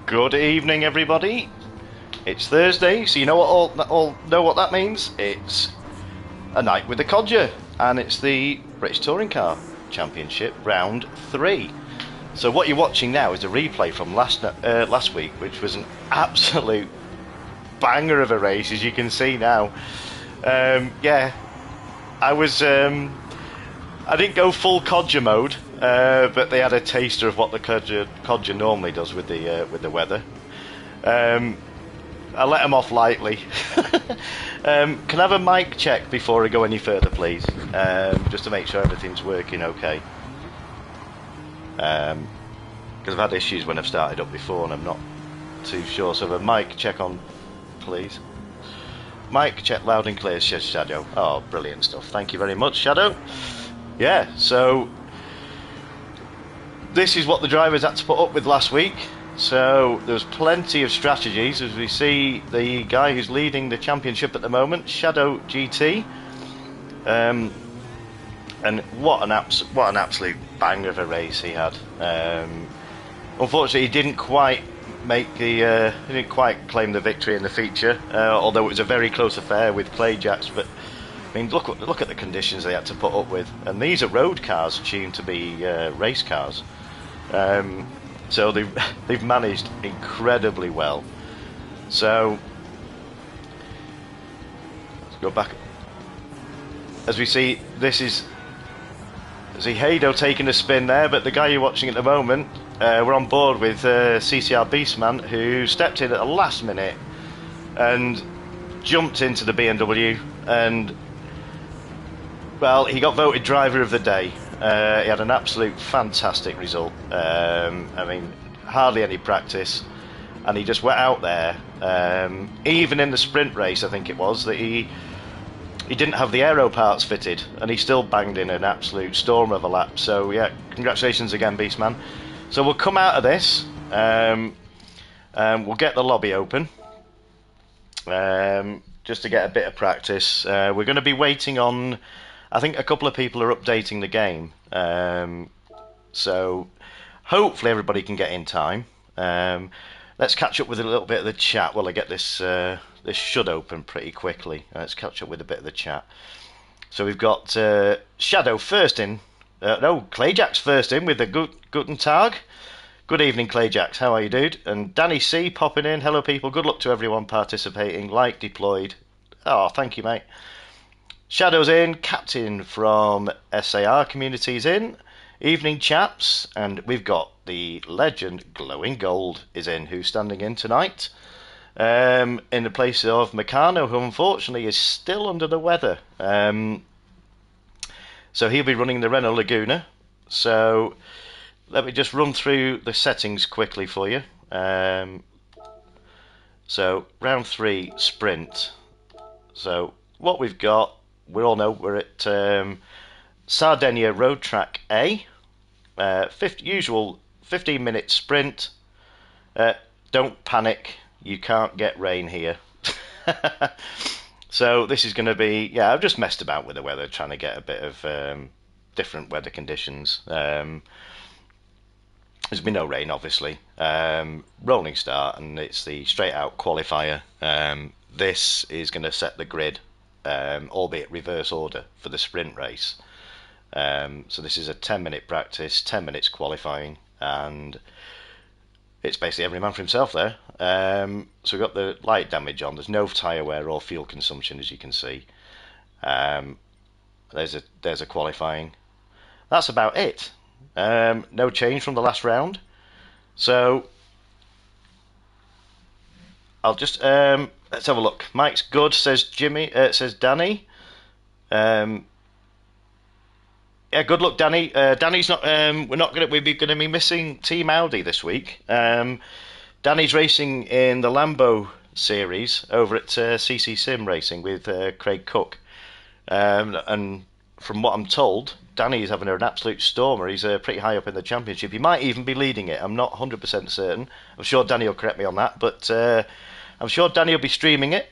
Good evening, everybody. It's Thursday, so you know what all know what that means. It's a night with the Codger, and it's the British Touring Car Championship Round 3. So what you're watching now is a replay from last week, which was an absolute banger of a race, as you can see now. Yeah, I was. I didn't go full Codger mode, but they had a taster of what the Codger normally does with the weather. I let them off lightly. Can I have a mic check before I go any further, please? Just to make sure everything's working okay. Because I've had issues when I've started up before and I'm not too sure. So have a mic check on, please. Mic check loud and clear, says Shadow. Oh, brilliant stuff. Thank you very much, Shadow. Yeah, so this is what the drivers had to put up with last week. So there was plenty of strategies, as we see the guy who's leading the championship at the moment, Shadow GT, and what an absolute banger of a race he had. Unfortunately, he didn't quite claim the victory in the feature, although it was a very close affair with Clay Jacks. But I mean, look at the conditions they had to put up with, and these are road cars tuned to be race cars. So they've managed incredibly well. So let's go back. As we see, this is Hado taking a spin there, but the guy you're watching at the moment, we're on board with CCR Beastman, who stepped in at the last minute and jumped into the BMW, and well, he got voted driver of the day. He had an absolute fantastic result. I mean, hardly any practice, and he just went out there. Even in the sprint race, I think it was, that he didn't have the aero parts fitted, and he still banged in an absolute storm of a lap. So yeah, congratulations again, Beastman. So we'll come out of this. We'll get the lobby open, just to get a bit of practice. We're going to be waiting on, I think a couple of people are updating the game, so hopefully everybody can get in time. Let's catch up with a little bit of the chat while I get this. This should open pretty quickly. Let's catch up with a bit of the chat. So we've got Shadow first in. No, Clayjack's first in with the Guten Tag. Good evening, Clayjacks. How are you, dude? And Danny C popping in. Hello, people. Good luck to everyone participating. Like deployed. Oh, thank you, mate. Shadow's in, Captain from SAR Community's in, evening chaps, and we've got the legend Glowing Gold is in, who's standing in tonight, in the place of Meccano, who unfortunately is still under the weather. So he'll be running the Renault Laguna. So let me just run through the settings quickly for you. So round 3 sprint. So what we've got, we all know we're at Sardinia Road Track A, usual 15-minute sprint. Don't panic, you can't get rain here. So this is going to be, yeah, I've just messed about with the weather, trying to get a bit of different weather conditions. There's been no rain, obviously. Rolling start, and it's the straight out qualifier. This is going to set the grid, albeit reverse order, for the sprint race. So this is a 10-minute practice, 10 minutes qualifying, and it's basically every man for himself there. So we've got the light damage on. There's no tyre wear or fuel consumption, as you can see. There's a qualifying. That's about it. No change from the last round. So I'll just let's have a look. Mike's good, says Jimmy. Says Danny. Yeah, good luck, Danny. Danny's not. We're going to be missing Team Audi this week. Danny's racing in the Lambo series over at CC Sim Racing with Craig Cook, and from what I'm told, Danny's having an absolute stormer. He's pretty high up in the championship. He might even be leading it. I'm not 100% certain. I'm sure Danny will correct me on that, but I'm sure Danny will be streaming it.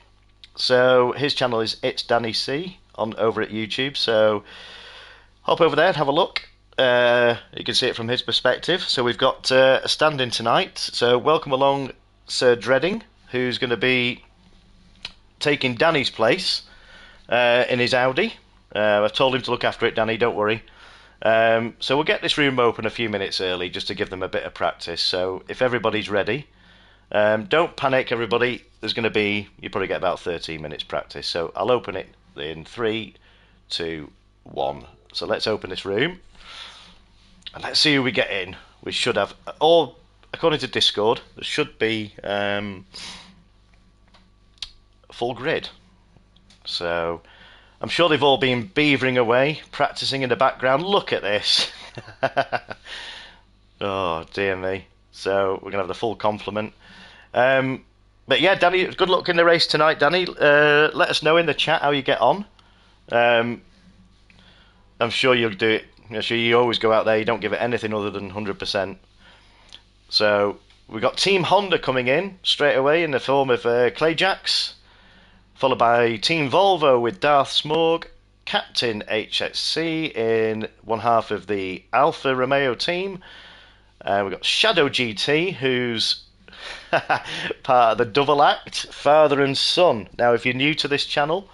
So his channel is It's Danny C over at YouTube. So hop over there and have a look. you can see it from his perspective. So we've got a stand-in tonight. So welcome along Sir Dreading, who's going to be taking Danny's place in his Audi. I've told him to look after it, Danny, don't worry. So we'll get this room open a few minutes early just to give them a bit of practice. So if everybody's ready, don't panic, everybody. There's going to be, you probably get about 13 minutes practice. So I'll open it in 3, 2, 1. So let's open this room. And let's see who we get in. We should have, all according to Discord, there should be a full grid. So I'm sure they've all been beavering away, practicing in the background. Look at this. Oh, dear me. So we're going to have the full complement. But yeah, Danny, good luck in the race tonight, Danny. Let us know in the chat how you get on. I'm sure you'll do it. I'm sure you always go out there, you don't give it anything other than 100%. So we've got Team Honda coming in straight away in the form of Clayjax, followed by Team Volvo with Darth Smorg, Captain HSC in one half of the Alfa Romeo team. We've got Shadow GT, who's part of the double act, father and son. Now, if you're new to this channel,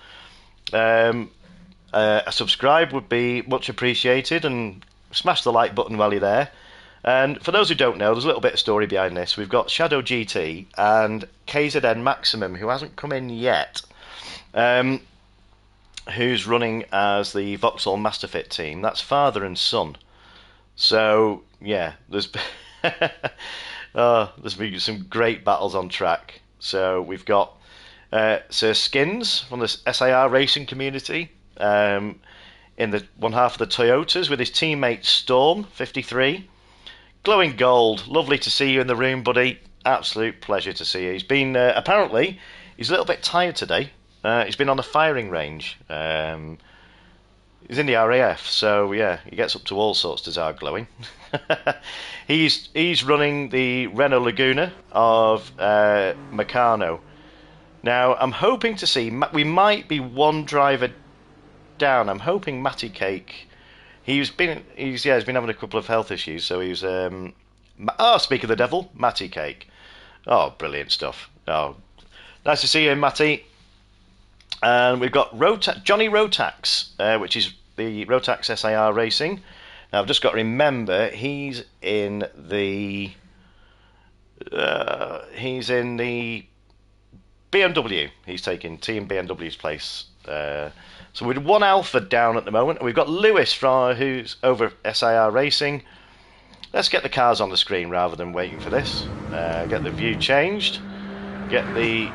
a subscribe would be much appreciated, and smash the like button while you're there. And for those who don't know, there's a little bit of story behind this. We've got Shadow GT and KZN Maximum, who hasn't come in yet, who's running as the Vauxhall Masterfit team. That's father and son. So yeah, there's there's been some great battles on track. So we've got Sir Skins from the SIR racing community in the one half of the Toyotas with his teammate Storm 53. Glowing Gold, lovely to see you in the room, buddy. Absolute pleasure to see you. He's been apparently he's a little bit tired today. He's been on the firing range. He's in the RAF, so yeah, he gets up to all sorts, does our Glowing. He's running the Renault Laguna of Meccano. Now, I'm hoping to see, we might be one driver down. I'm hoping Matty Cake, he's been having a couple of health issues, so he's, speak of the devil, Matty Cake. Oh, brilliant stuff. Oh, nice to see you, Matty. And we've got Johnny Rotax, which is the Rotax SIR Racing. Now, I've just got to remember, he's in the BMW. He's taking Team BMW's place. So we're one Alpha down at the moment. We've got Lewis who's over SIR Racing. Let's get the cars on the screen rather than waiting for this. Get the view changed. Get the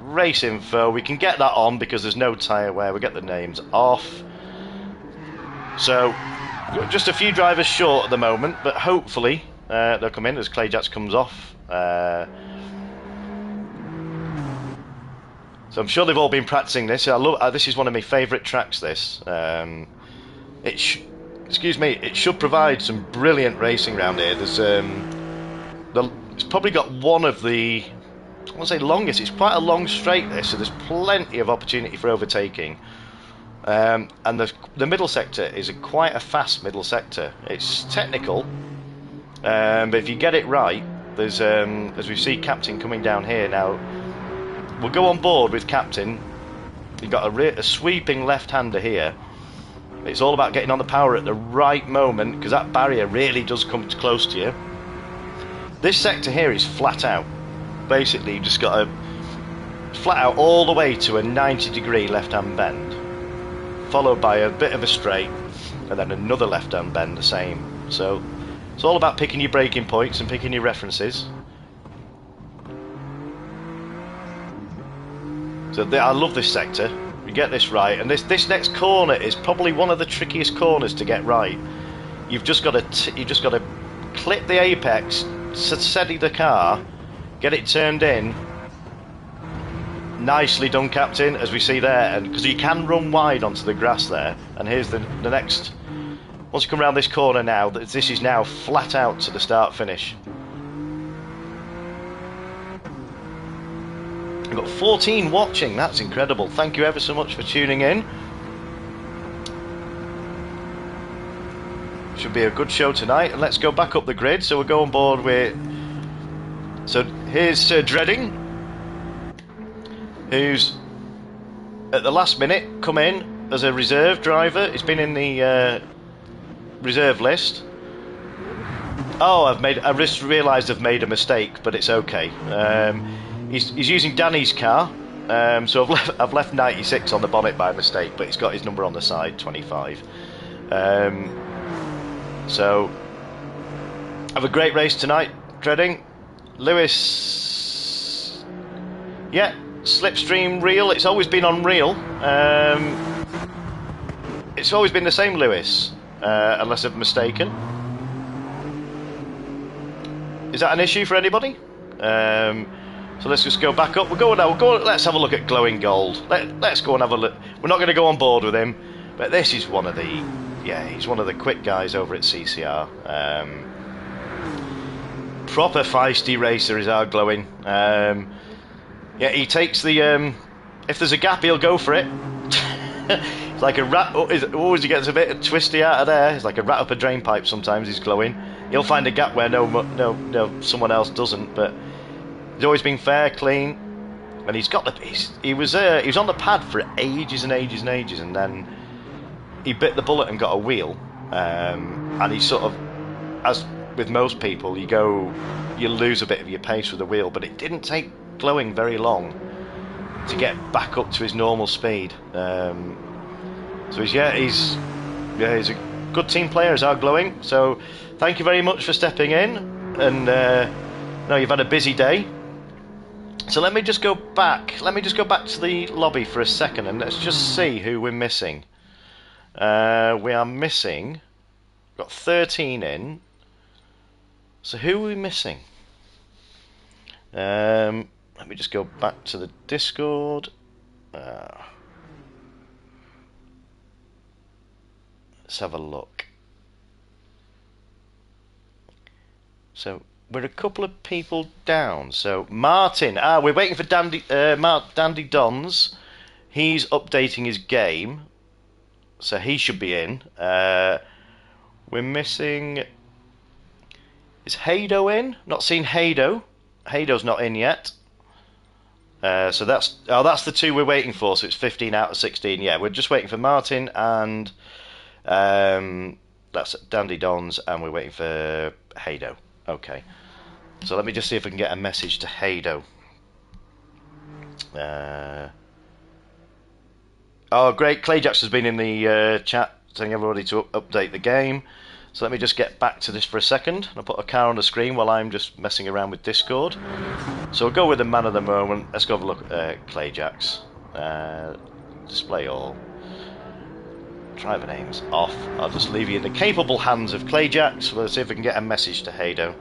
race info. We can get that on because there's no tyre wear. We get the names off. So just a few drivers short at the moment, but hopefully they'll come in as Clayjax comes off. So I'm sure they've all been practicing this. This is one of my favourite tracks. This it should provide some brilliant racing around here. There's it's probably got one of the, I won't say longest, it's quite a long straight this, so there's plenty of opportunity for overtaking. And the middle sector is quite a fast middle sector. It's technical, but if you get it right, there's as we see Captain coming down here now. We'll go on board with Captain. You've got a sweeping left-hander here. It's all about getting on the power at the right moment, because that barrier really does come close to you. This sector here is flat out. Basically, you just got to flat out all the way to a 90-degree left-hand bend, followed by a bit of a straight, and then another left-hand bend, the same. So it's all about picking your braking points and picking your references. So I love this sector. You get this right, and this next corner is probably one of the trickiest corners to get right. You've just got to clip the apex, steady the car, get it turned in. Nicely done, Captain, as we see there, and because you can run wide onto the grass there. And here's the next. Once you come around this corner now, this is now flat out to the start finish. We've got 14 watching, that's incredible. Thank you ever so much for tuning in. Should be a good show tonight. And let's go back up the grid. So we'll go on board with... So here's Sir Dreading, who's at the last minute come in as a reserve driver. He's been in the reserve list. Oh, I just realised I've made a mistake, but it's okay. He's using Danny's car, so I've left 96 on the bonnet by mistake, but he's got his number on the side, 25. So have a great race tonight, Dreading. Lewis, yeah, slipstream reel. It's always been on reel. It's always been the same, Lewis, unless I'm mistaken. Is that an issue for anybody? So let's just go back up. We'll go now. Let's have a look at Glowing Gold. Let's go and have a look. We're not going to go on board with him, but this is one of the, yeah, he's one of the quick guys over at CCR. Proper feisty racer is our Glowing. Yeah, he takes the. If there's a gap, he'll go for it. It's like a rat. Always he gets a bit twisty out of there. It's like a rat up a drain pipe. Sometimes he's Glowing. He'll find a gap where no someone else doesn't. But he's always been fair, clean, and he's got the. He was on the pad for ages and ages and ages, and then he bit the bullet and got a wheel. And he sort of, as with most people, you lose a bit of your pace with the wheel, but it didn't take Glowing very long to get back up to his normal speed. So he's a good team player, is our Glowing. So thank you very much for stepping in, and no, you've had a busy day. So let me just go back to the lobby for a second, and let's just see who we're missing. We are missing, got 13 in. So who are we missing? Let me just go back to the Discord. Let's have a look. So we're a couple of people down. So Martin, we're waiting for Dandy Dons. He's updating his game, so he should be in. We're missing. Is Haydo in? Not seen Haydo. Haydo's not in yet. So that's the two we're waiting for. So it's 15 out of 16. Yeah, we're just waiting for Martin and that's Dandy Dons, and we're waiting for Haydo. Okay. So let me just see if I can get a message to Haydo. Oh, great. Clayjax has been in the chat telling everybody to update the game. So let me just get back to this for a second. I'll put a car on the screen while I'm just messing around with Discord. So we'll go with the man of the moment. Let's go have a look at Clayjax. Display all. Driver names off. I'll just leave you in the capable hands of Clayjax. We'll see if we can get a message to Haydo.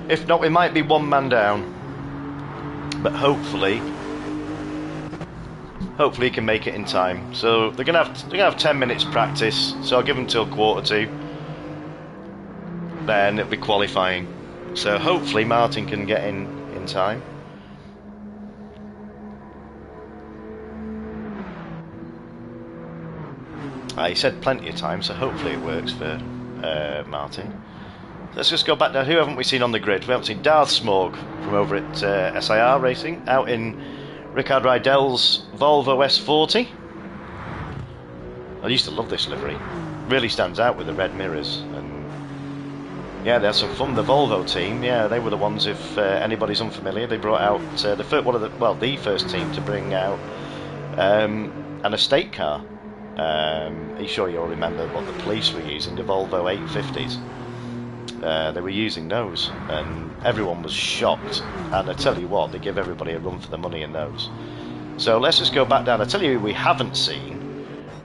If not, we might be one man down, but hopefully he can make it in time. So they're gonna have 10 minutes practice. So I'll give them till 1:45. Then it'll be qualifying. So hopefully Martin can get in time. He said plenty of time, so hopefully it works for Martin. Let's just go back down. Who haven't we seen on the grid? We haven't seen Darth Smog from over at SIR Racing, out in Rickard Rydell's Volvo S40. I used to love this livery. Really stands out with the red mirrors. And yeah, they had some fun. The Volvo team, yeah, they were the ones. If anybody's unfamiliar, they brought out the first team to bring out an estate car. Are you sure you all remember what the police were using? The Volvo 850s. They were using those, and everyone was shocked. And I tell you what, they give everybody a run for the money in those. So let's just go back down. I tell you who we haven't seen.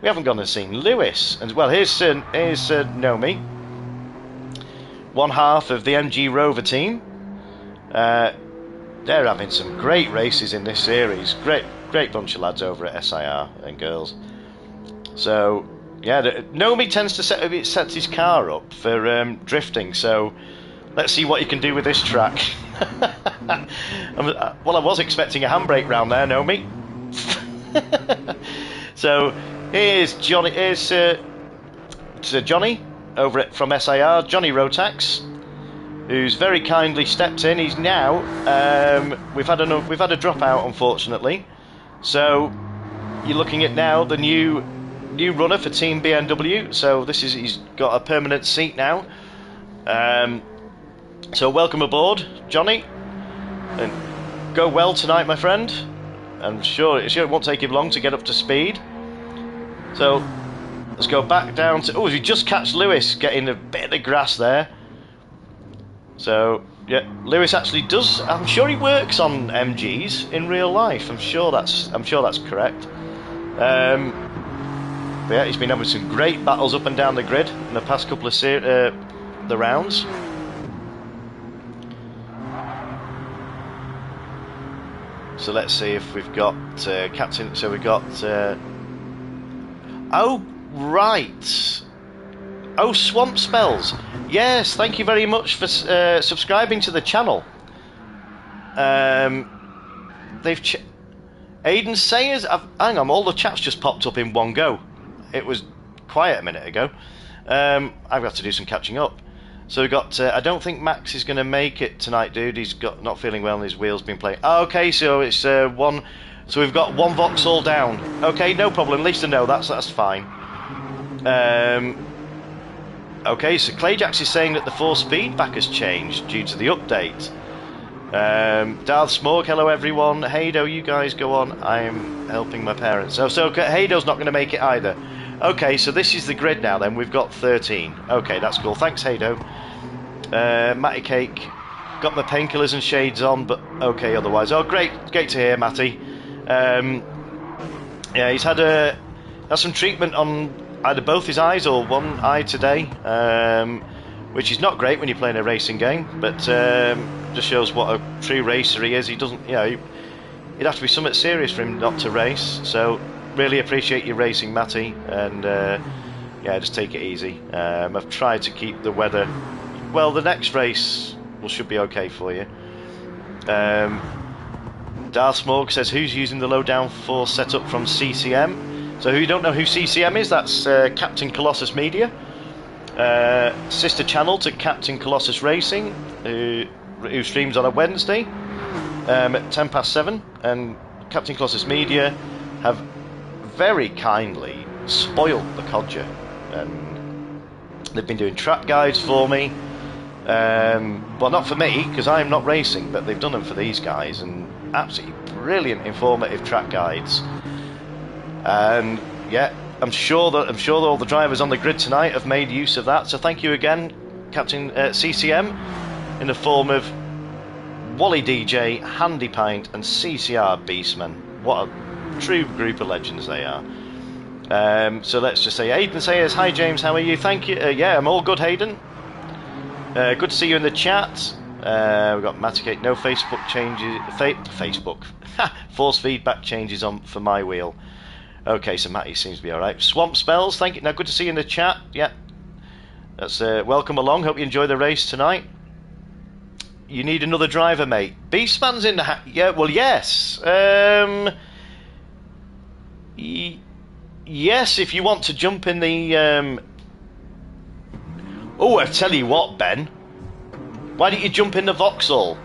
We haven't gone and seen Lewis. And well, here's Nomi, one half of the MG Rover team. They're having some great races in this series. Great bunch of lads over at SIR and girls. So yeah, Nomi tends to set his car up for drifting. So Let's see what you can do with this track. Well, I was expecting a handbrake round there, Naomi. So here's Johnny. Here's Johnny over from SIR, Johnny Rotax, who's very kindly stepped in. He's now we've had a dropout, unfortunately. So you're looking at now the new runner for Team BMW. So he's got a permanent seat now. So welcome aboard, Johnny, and go well tonight, my friend. I'm sure it won't take him long to get up to speed. So let's go back down to... Oh, we just catch Lewis getting a bit of the grass there. So yeah, Lewis actually does. I'm sure he works on MGs in real life. I'm sure that's correct. But yeah, he's been having some great battles up and down the grid in the past couple of the rounds. So let's see if we've got Captain. So we've got. Oh right. Oh, Swamp Spells. Yes, thank you very much for subscribing to the channel. Aiden Sayers. Hang on, all the chats just popped up in one go. It was quiet a minute ago. I've got to do some catching up. So we've got, I don't think Max is going to make it tonight, dude. He's not feeling well and his wheel's been playing. Oh, okay, so it's one. So we've got one Vauxhall down. Okay, no problem. At least I know that's fine. Okay, so Clayjax is saying that the force feedback has changed due to the update. Darth Smorg, hello everyone. Haydo, you guys go on. I'm helping my parents. So Haydo's not going to make it either. Okay, so this is the grid now then. We've got 13. Okay, that's cool. Thanks, Haydo. Matty Cake. Got my painkillers and shades on, but okay otherwise. Oh, great to hear, Matty. Yeah, he's had some treatment on either both his eyes or one eye today, which is not great when you're playing a racing game, but just shows what a true racer he is. He doesn't, it'd have to be something serious for him not to race. So really appreciate you racing, Matty, and yeah, just take it easy. I've tried to keep the weather. Well, the next race should be okay for you. Darth Smorg says, who's using the low downforce setup from CCM? So who you don't know who CCM is, that's Captain Colossus Media, sister channel to Captain Colossus Racing, who streams on a Wednesday at 7:10, and Captain Colossus Media have very kindly spoilt the Codger, and they've been doing track guides for me. Well, not for me because I'm not racing, but they've done them for these guys, and absolutely brilliant, informative track guides. And yeah, I'm sure that all the drivers on the grid tonight have made use of that. So thank you again, Captain CCM, in the form of Wally DJ, Handy Pint, and CCR Beastman. What a true group of legends they are. So let's just say, Hayden says, hi James, how are you? Thank you. Yeah, I'm all good, Hayden. Good to see you in the chat. We've got Maticate, no Facebook changes. Facebook. Force feedback changes on for my wheel. Okay, so Matty seems to be alright. Swamp Spells, thank you. Now, good to see you in the chat. Yeah. That's welcome along. Hope you enjoy the race tonight. You need another driver, mate. Beastman's in the yeah, well, yes. Yes, if you want to jump in the... Oh, I tell you what, Ben. Why don't you jump in the Vauxhall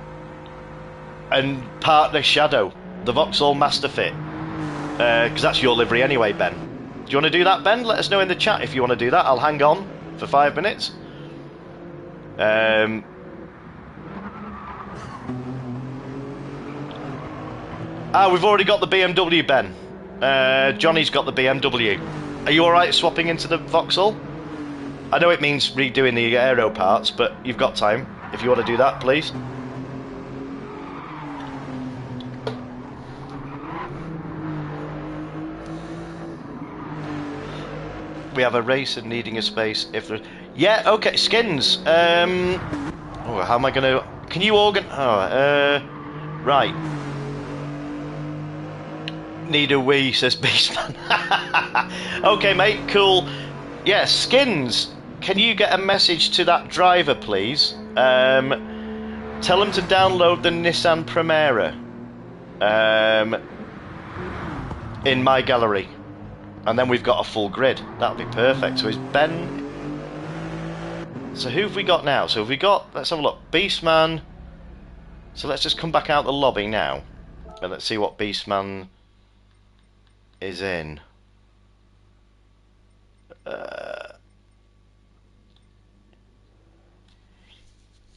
and part the Shadow, the Vauxhall Master Fit? Because that's your livery anyway, Ben. Do you want to do that, Ben? Let us know in the chat if you want to do that. I'll hang on for 5 minutes. We've already got the BMW, Ben. Johnny's got the BMW. Are you alright swapping into the Vauxhall? I know it means redoing the aero parts, but you've got time if you want to do that, please. We have a racer needing a space if there... Yeah, okay, Skins. Oh, how am I going to... Can you right. Need a wee, says Beastman. Okay, mate, cool. Yeah, Skins, can you get a message to that driver, please? Tell them to download the Nissan Primera in my gallery, and then we've got a full grid. That'll be perfect. So is Ben... So who have we got now? So have we got... Let's have a look. Beastman. So let's just come back out the lobby now, and let's see what Beastman is in.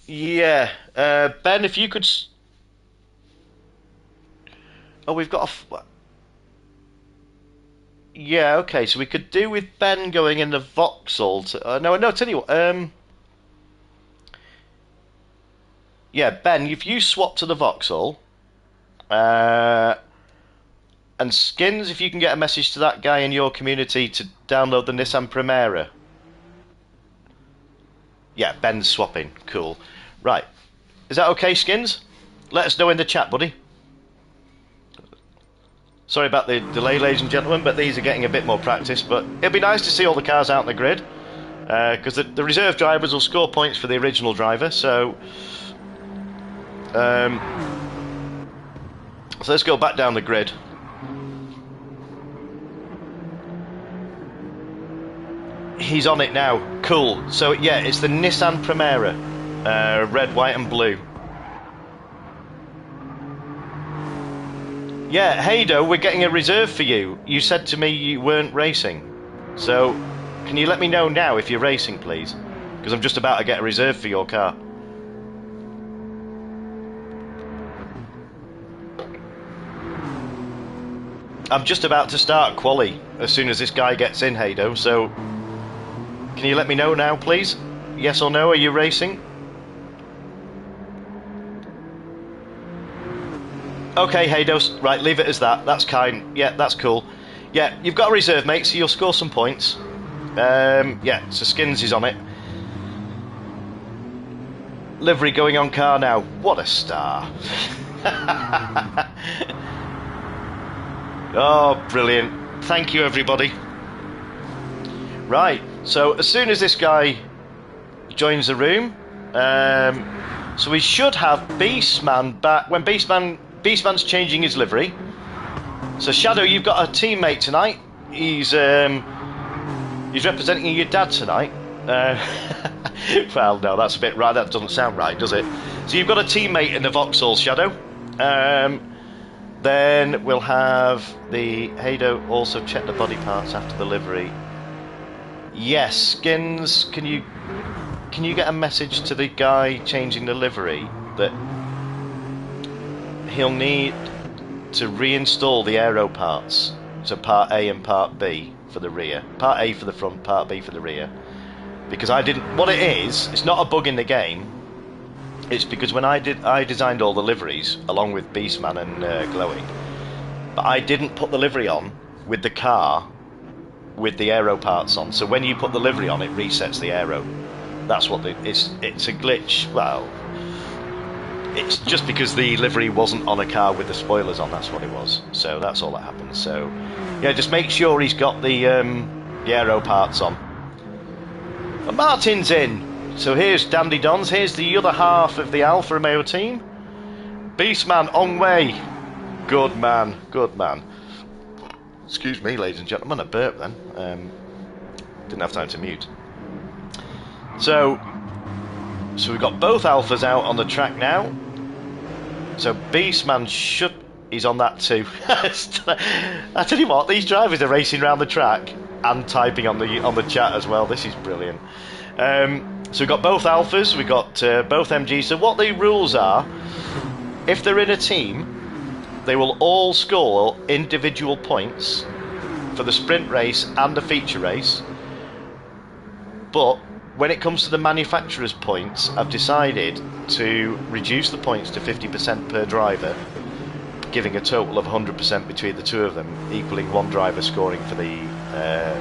Yeah, Ben, if you could... Oh, we've got a... Yeah, okay, so we could do with Ben going in the Vauxhall to... no, tell you what, yeah, Ben, if you swap to the Vauxhall, and Skins, if you can get a message to that guy in your community to download the Nissan Primera. Yeah, Ben's swapping. Cool. Right. Is that okay, Skins? Let us know in the chat, buddy. Sorry about the delay, ladies and gentlemen, but these are getting a bit more practice. But it'd be nice to see all the cars out on the grid, because the reserve drivers will score points for the original driver. So, so let's go back down the grid. He's on it now. Cool. So yeah, it's the Nissan Primera, red, white, and blue. Yeah, Haydo, we're getting a reserve for you. You said to me you weren't racing, so can you let me know now if you're racing, please? Because I'm just about to get a reserve for your car. I'm just about to start quali as soon as this guy gets in, Haydo, so can you let me know now, please? Yes or no, are you racing? Okay, Haydos, right, leave it as that. That's kind. Yeah, that's cool. Yeah, you've got a reserve, mate, so you'll score some points. Yeah, so Skins is on it. Livery going on car now. What a star. Oh, brilliant. Thank you, everybody. Right, so as soon as this guy joins the room, so we should have Beastman back. When Beastman's changing his livery. So Shadow, you've got a teammate tonight. He's representing your dad tonight. Well, no, that's a bit right. That doesn't sound right, does it? So you've got a teammate in the Vauxhall, Shadow. Then we'll have the Haydo also check the body parts after the livery. Yes, Skins, can you get a message to the guy changing the livery that he'll need to reinstall the aero parts, so part A and part B for the rear, part A for the front, part B for the rear, because I didn't. What it is, it's not a bug in the game. It's because when I designed all the liveries along with Beastman and Glowing, but I didn't put the livery on with the car with the aero parts on. So when you put the livery on, it resets the aero. That's what it's a glitch. Well, it's just because the livery wasn't on a car with the spoilers on. That's what it was. So that's all that happened. So yeah, just make sure he's got the aero parts on. And Martin's in. So here's Dandy Dons, here's the other half of the Alfa Romeo team. Beastman on way. Good man, good man. Excuse me, ladies and gentlemen, I burped then. Didn't have time to mute. So we've got both Alphas out on the track now. So Beastman should... He's on that too. I tell you what, these drivers are racing around the track and typing on the chat as well. This is brilliant. So we've got both Alphas, we've got both MGs. So what the rules are, if they're in a team, they will all score individual points for the sprint race and the feature race. But when it comes to the manufacturer's points, I've decided to reduce the points to 50% per driver, giving a total of 100% between the two of them, equaling one driver scoring for the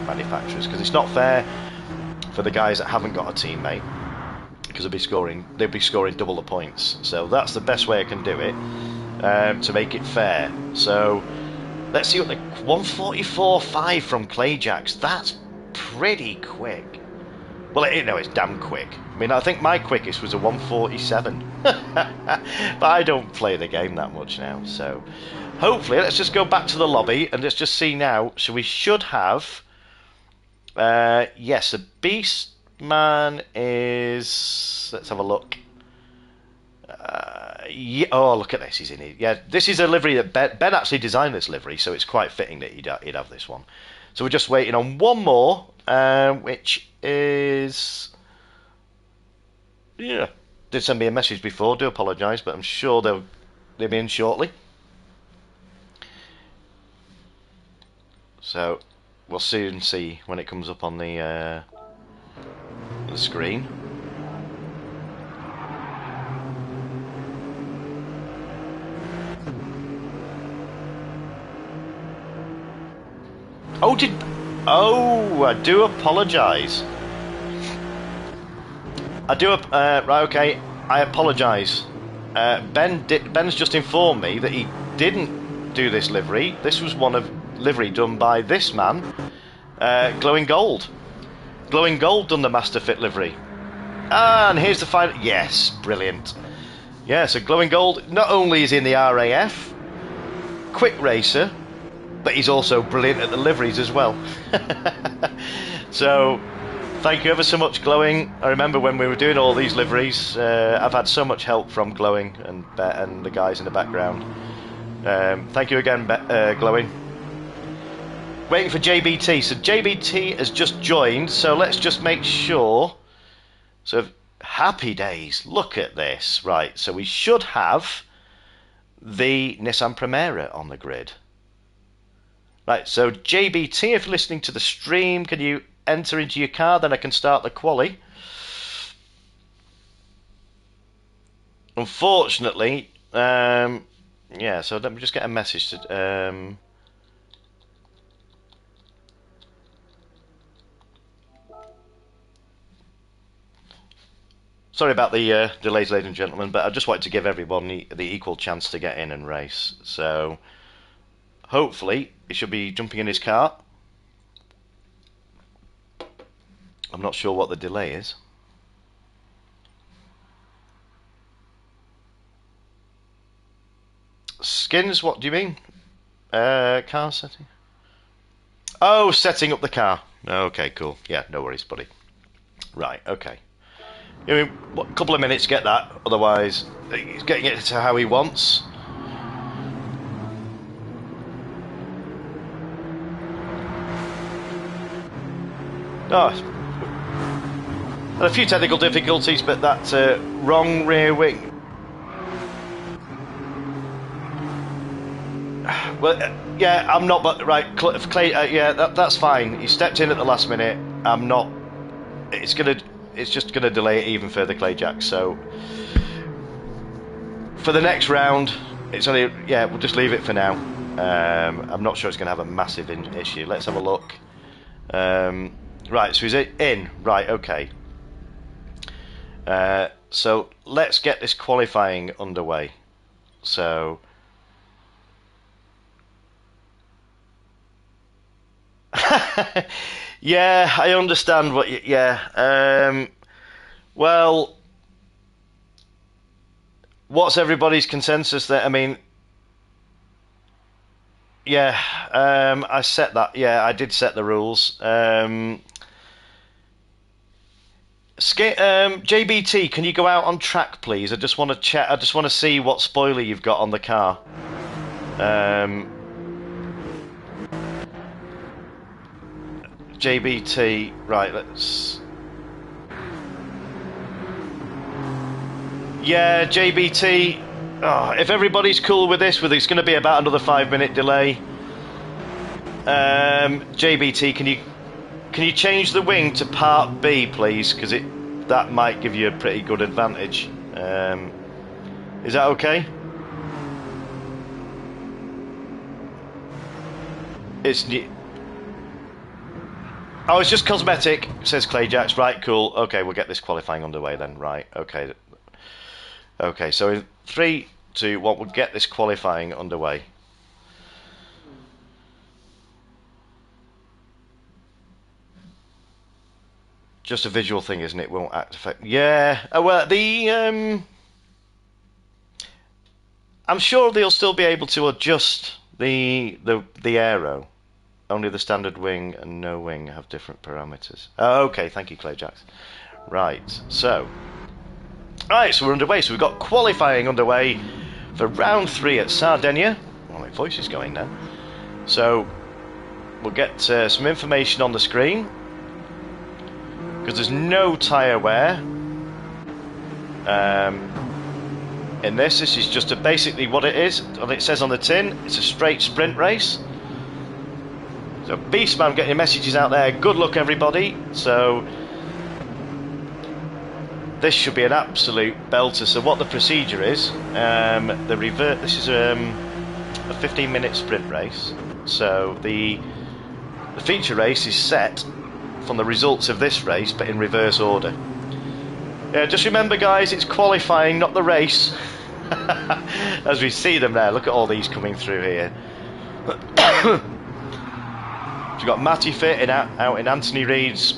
manufacturers, because it's not fair for the guys that haven't got a teammate, because they'll be scoring double the points. So that's the best way I can do it, to make it fair. So let's see what the 144.5 from Clayjacks. That's pretty quick. Well, no, it's damn quick. I mean, I think my quickest was a 147. But I don't play the game that much now, so... Hopefully, let's just go back to the lobby and let's just see now. So we should have... yes, a Beast Man is... Let's have a look. Yeah, oh, look at this. He's in it. Yeah, this is a livery that Ben actually designed this livery, so it's quite fitting that he'd have this one. So we're just waiting on one more, which is... Yeah, did send me a message before. Do apologise, but I'm sure they'll be in shortly. So we'll soon see when it comes up on the screen. Oh, I do apologise. Right, okay, I apologise. Ben's just informed me that he didn't do this livery. This was one of livery done by this man, Glowing Gold. Glowing Gold done the Master Fit livery. And here's the final... Yes, brilliant. Yeah, so Glowing Gold not only is in the RAF, quick racer, but he's also brilliant at the liveries as well. So, thank you ever so much, Glowing. I remember when we were doing all these liveries, I've had so much help from Glowing and the guys in the background. Thank you again, Glowing. Waiting for JBT. So JBT has just joined, so let's just make sure. So, happy days. Look at this. Right, so we should have the Nissan Primera on the grid. Right, so JBT, if you're listening to the stream, can you enter into your car? Then I can start the quali. Unfortunately, yeah, so let me just get a message to... Sorry about the delays, ladies and gentlemen, but I just wanted to give everyone the equal chance to get in and race. So, hopefully, he should be jumping in his car. I'm not sure what the delay is. Skins, what do you mean? Car setting? Oh, setting up the car. Okay, cool. Yeah, no worries, buddy. Right, okay. I mean, a couple of minutes to get that, otherwise he's getting it to how he wants. Oh, had a few technical difficulties, but that wrong rear wing. Well, yeah, I'm not. But right, Clay. Yeah, that's fine. He stepped in at the last minute. I'm not. It's just gonna delay it even further, Clayjack. So for the next round, it's only. Yeah, we'll just leave it for now. I'm not sure it's gonna have a massive issue. Let's have a look. Right, so he's in. Right, okay. So let's get this qualifying underway. So. Yeah, I understand what you... Yeah. Well, what's everybody's consensus there? I mean... Yeah, I set that. Yeah, I did set the rules. JBT, can you go out on track, please? I just want to check. I just want to see what spoiler you've got on the car. JBT, right? Let's. Yeah, JBT. Oh, if everybody's cool with this, it's going to be about another 5-minute delay. JBT, can you change the wing to Part B, please? Because that might give you a pretty good advantage. Is that okay? Oh, it's just cosmetic, says Clayjacks. Right, cool. Okay, we'll get this qualifying underway then. Right, okay. Okay, so in 3, 2, 1, we'll get this qualifying underway. just a visual thing, isn't it? Won't affect. Yeah. Well, I'm sure they'll still be able to adjust the aero. Only the standard wing and no wing have different parameters. Oh, okay, thank you, Clayjax. Right, so we're underway. So we've got qualifying underway for round 3 at Sardinia. Oh, my voice is going now. So we'll get some information on the screen because there's no tyre wear. In this is just basically what it is. It says on the tin, it's a straight sprint race. So Beastman getting messages out there. Good luck, everybody. So this should be an absolute belter. So what the procedure is, this is a 15-minute sprint race. So the feature race is set from the results of this race, but in reverse order. Yeah, just remember, guys, it's qualifying, not the race. As we see them there, look at all these coming through here. We've got Matty Fit out in Anthony Reid's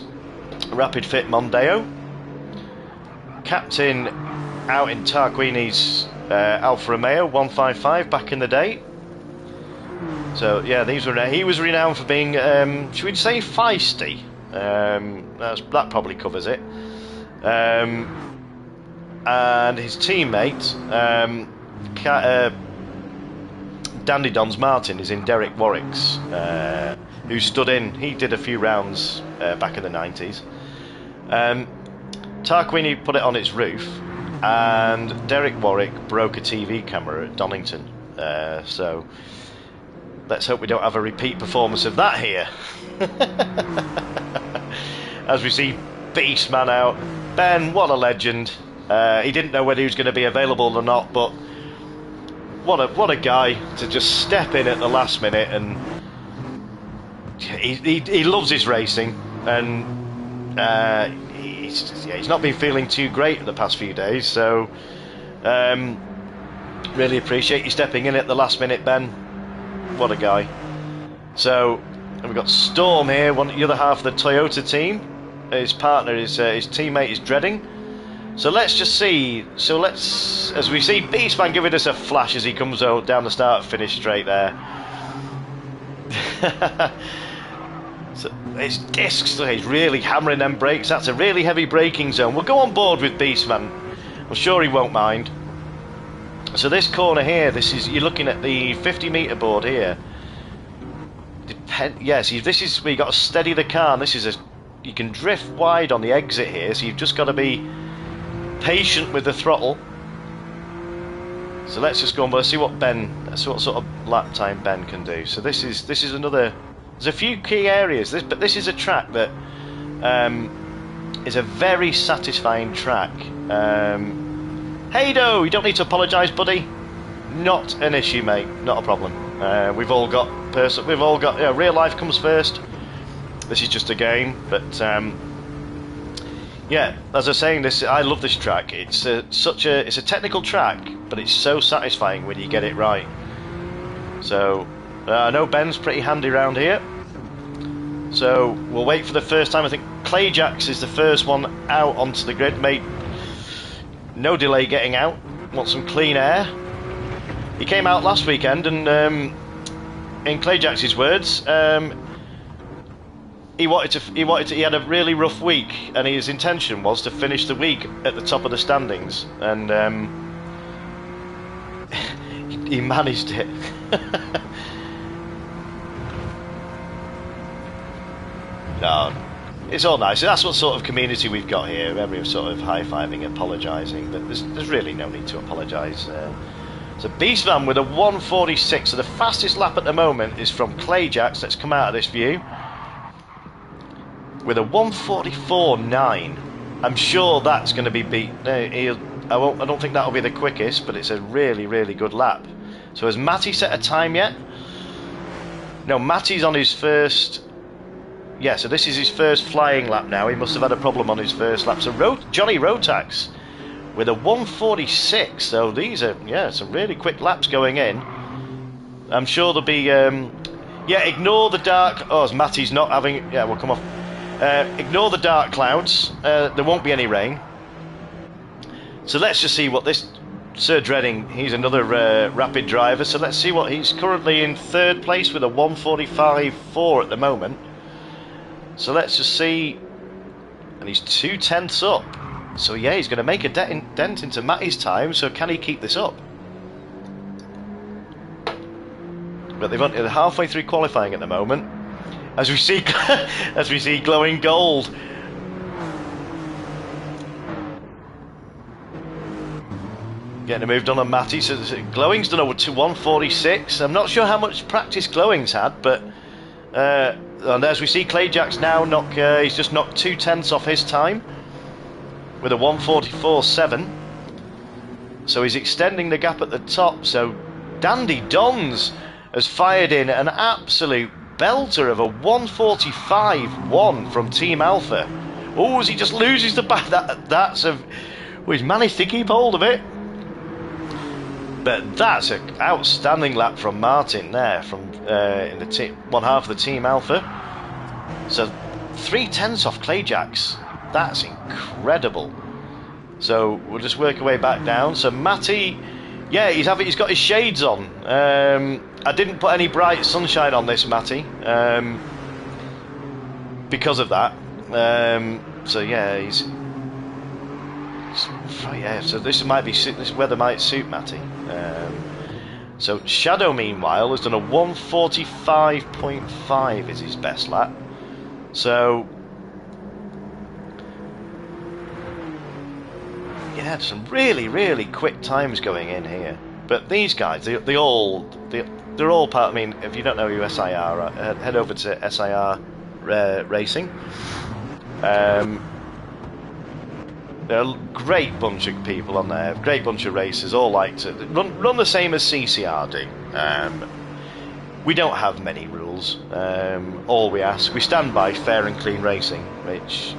Rapid Fit Mondeo. Captain out in Tarquini's Alfa Romeo 155 back in the day. So yeah, he was renowned for being, should we say, feisty? That probably covers it. And his teammate, Dandy Dons Martin, is in Derek Warwick's, who stood in. He did a few rounds back in the 90s. Tarquini put it on its roof, and Derek Warwick broke a TV camera at Donington. So let's hope we don't have a repeat performance of that here. As we see Beastman out. Ben, what a legend. He didn't know whether he was going to be available or not, but what a guy to just step in at the last minute. And he loves his racing, and he's not been feeling too great the past few days, so really appreciate you stepping in at the last minute, Ben. What a guy. So we've got Storm here, the other half of the Toyota team. His partner his teammate is Dreading. So let's just see. So as we see Beastman giving us a flash as he comes out down the start finish straight there. So his discs, he's really hammering them brakes. That's a really heavy braking zone. We'll go on board with Beastman. I'm sure he won't mind. So this corner here, you're looking at the 50-meter board here. Yes, this is where you got to steady the car. And you can drift wide on the exit here, so you've just got to be patient with the throttle. So let's just go on. Let's see what sort of lap time Ben can do. So this is another. There's a few key areas. But this is a track that is a very satisfying track. Hey-do, you don't need to apologise, buddy. Not an issue, mate. Not a problem. We've all got real life comes first. This is just a game, but yeah, as I was saying, I love this track. It's a technical track, but it's so satisfying when you get it right. So I know Ben's pretty handy around here. So we'll wait for the first time. I think Clayjax is the first one out onto the grid, mate. No delay getting out. Want some clean air. He came out last weekend, and in Clayjax's words, he had a really rough week, and his intention was to finish the week at the top of the standings, and he managed it. No, it's all nice. That's what sort of community we've got here. Everyone's sort of high-fiving, apologising, but there's really no need to apologise. So Beastman with a 1:46. So the fastest lap at the moment is from Clayjax. Let's come out of this view with a 1:44.9. I'm sure that's going to be beat. I don't think that'll be the quickest, but it's a really, really good lap. So has Matty set a time yet? No, Matty's on his first. Yeah, so this is his first flying lap now. He must have had a problem on his first lap. So Johnny Rotax with a 1:46. So these are some really quick laps going in. I'm sure there'll be. Ignore the dark. Oh, Matty's not having. Yeah, we'll come off. Ignore the dark clouds. There won't be any rain. So let's just see what this Sir Dreading, he's another rapid driver, so let's see what he's currently in third place with a 1:45.4 at the moment. So let's just see, and he's 2/10 up. So yeah, he's going to make a dent into Matty's time. So can he keep this up? But they're halfway through qualifying at the moment, as we see, as we see glowing gold. Getting a move done on Matty. So Glowing's done over to 1:46. I'm not sure how much practice Glowing's had, but and as we see, Clayjack's now he's just knocked 2/10 off his time with a 1:44.7. So he's extending the gap at the top. So Dandy Dons has fired in an absolute belter of a 1:45.1 from Team Alpha. Oh, as he just loses the back. That's a. Well, he's managed to keep hold of it. But that's an outstanding lap from Martin there, from in the one half of the Team Alpha. So 3/10 off Clayjacks. That's incredible. So we'll just work our way back down. So Matty, yeah, he's got his shades on. I didn't put any bright sunshine on this Matty because of that. So yeah, so this weather might suit Matty. So Shadow, meanwhile, has done a 1:45.5 is his best lap. So yeah, some really quick times going in here. But these guys, they're all part. I mean, if you don't know who SIR are, head over to SIR Racing. They're a great bunch of people on there, great bunch of racers, all like to run the same as CCR do. We don't have many rules. All we ask, we stand by fair and clean racing, which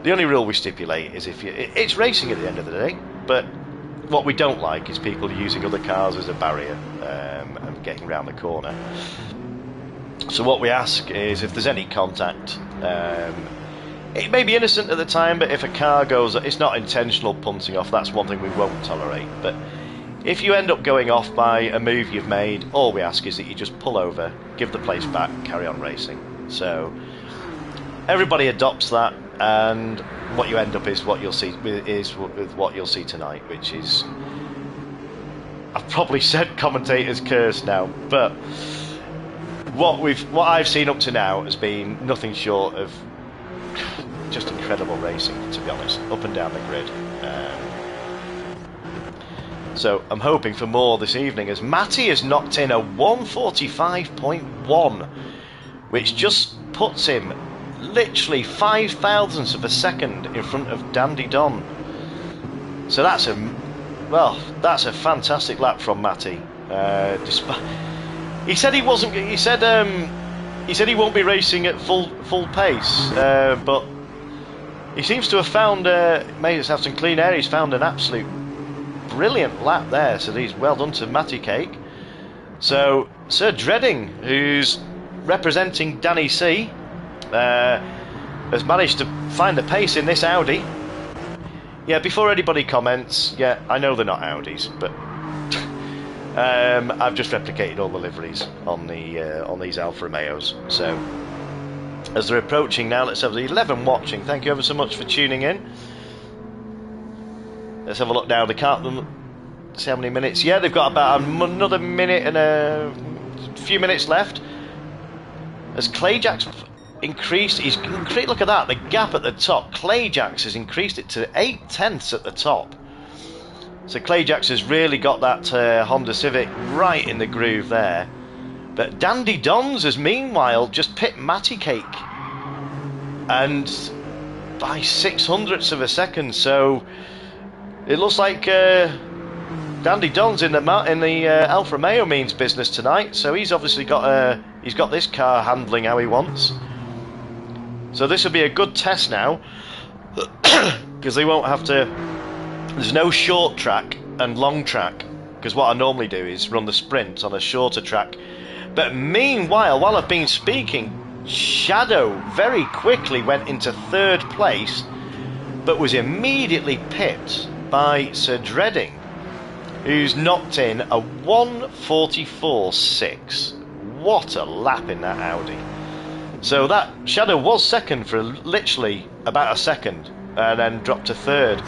the only rule we stipulate is it's racing at the end of the day, but what we don't like is people using other cars as a barrier and getting around the corner. So what we ask is if there's any contact, it may be innocent at the time, but if a car goes, it's not intentional punting off, that's one thing we won't tolerate. But if you end up going off by a move you've made, all we ask is that you just pull over, give the place back, carry on racing. So everybody adopts that, and what you end up is what you'll see with what you'll see tonight, which is, I've probably said commentator's curse now, but what I've seen up to now has been nothing short of just incredible racing, to be honest, up and down the grid. So I'm hoping for more this evening, as Matty has knocked in a 1:45.1, which just puts him literally 0.005 of a second in front of Dandy Don. So that's a fantastic lap from Matty. He said he wasn't. He said he won't be racing at full pace, but he seems to have found. Made us have some clean air. He's found an absolute brilliant lap there. So he's well done to Matty Cake. So Sir Dreading, who's representing Danny C, has managed to find the pace in this Audi. Yeah, before anybody comments, yeah, I know they're not Audis, but I've just replicated all the liveries on these Alfa Romeos. So as they're approaching now, let's have the 11 watching. Thank you ever so much for tuning in. Let's have a look now. They can't see how many minutes. Yeah, they've got about another minute and a few minutes left. As Clayjack's increased, look at that, the gap at the top. Clayjack's has increased it to 0.8 at the top. So Clayjack's has really got that Honda Civic right in the groove there. But Dandy Dons has meanwhile just pipped Matty Cake, and by 0.06 of a second. So it looks like Dandy Dons in the Alfa Romeo means business tonight. So he's obviously got this car handling how he wants. So this will be a good test now, because they won't have to. There's no short track and long track, because what I normally do is run the sprint on a shorter track. But meanwhile, while I've been speaking, Shadow very quickly went into third place, but was immediately pipped by Sir Dreading, who's knocked in a 1:44.6. What a lap in that Audi. So that Shadow was second for literally about a second, and then dropped to third.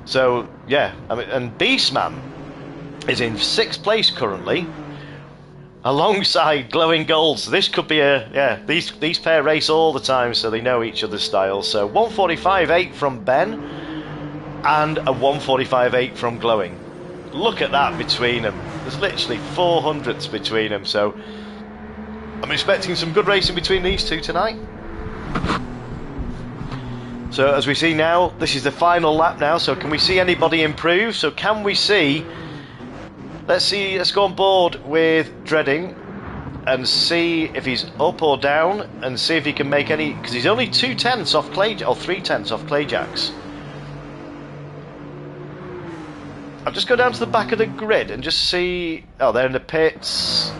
So yeah, I mean, and Beastman is in sixth place currently, alongside Glowing Gold. So this could be these pair race all the time, so they know each other's styles. So 1:45.8 from Ben, and a 1:45.8 from Glowing. Look at that between them. There's literally 400ths between them. So I'm expecting some good racing between these two tonight. So as we see now, this is the final lap now. So can we see anybody improve? So can we see? Let's go on board with Dreading and see if he's up or down, and see if he can make any, because he's only 2/10 off Clay, or 3/10 off Clayjacks. I'll just go down to the back of the grid and just see. Oh, they're in the pits.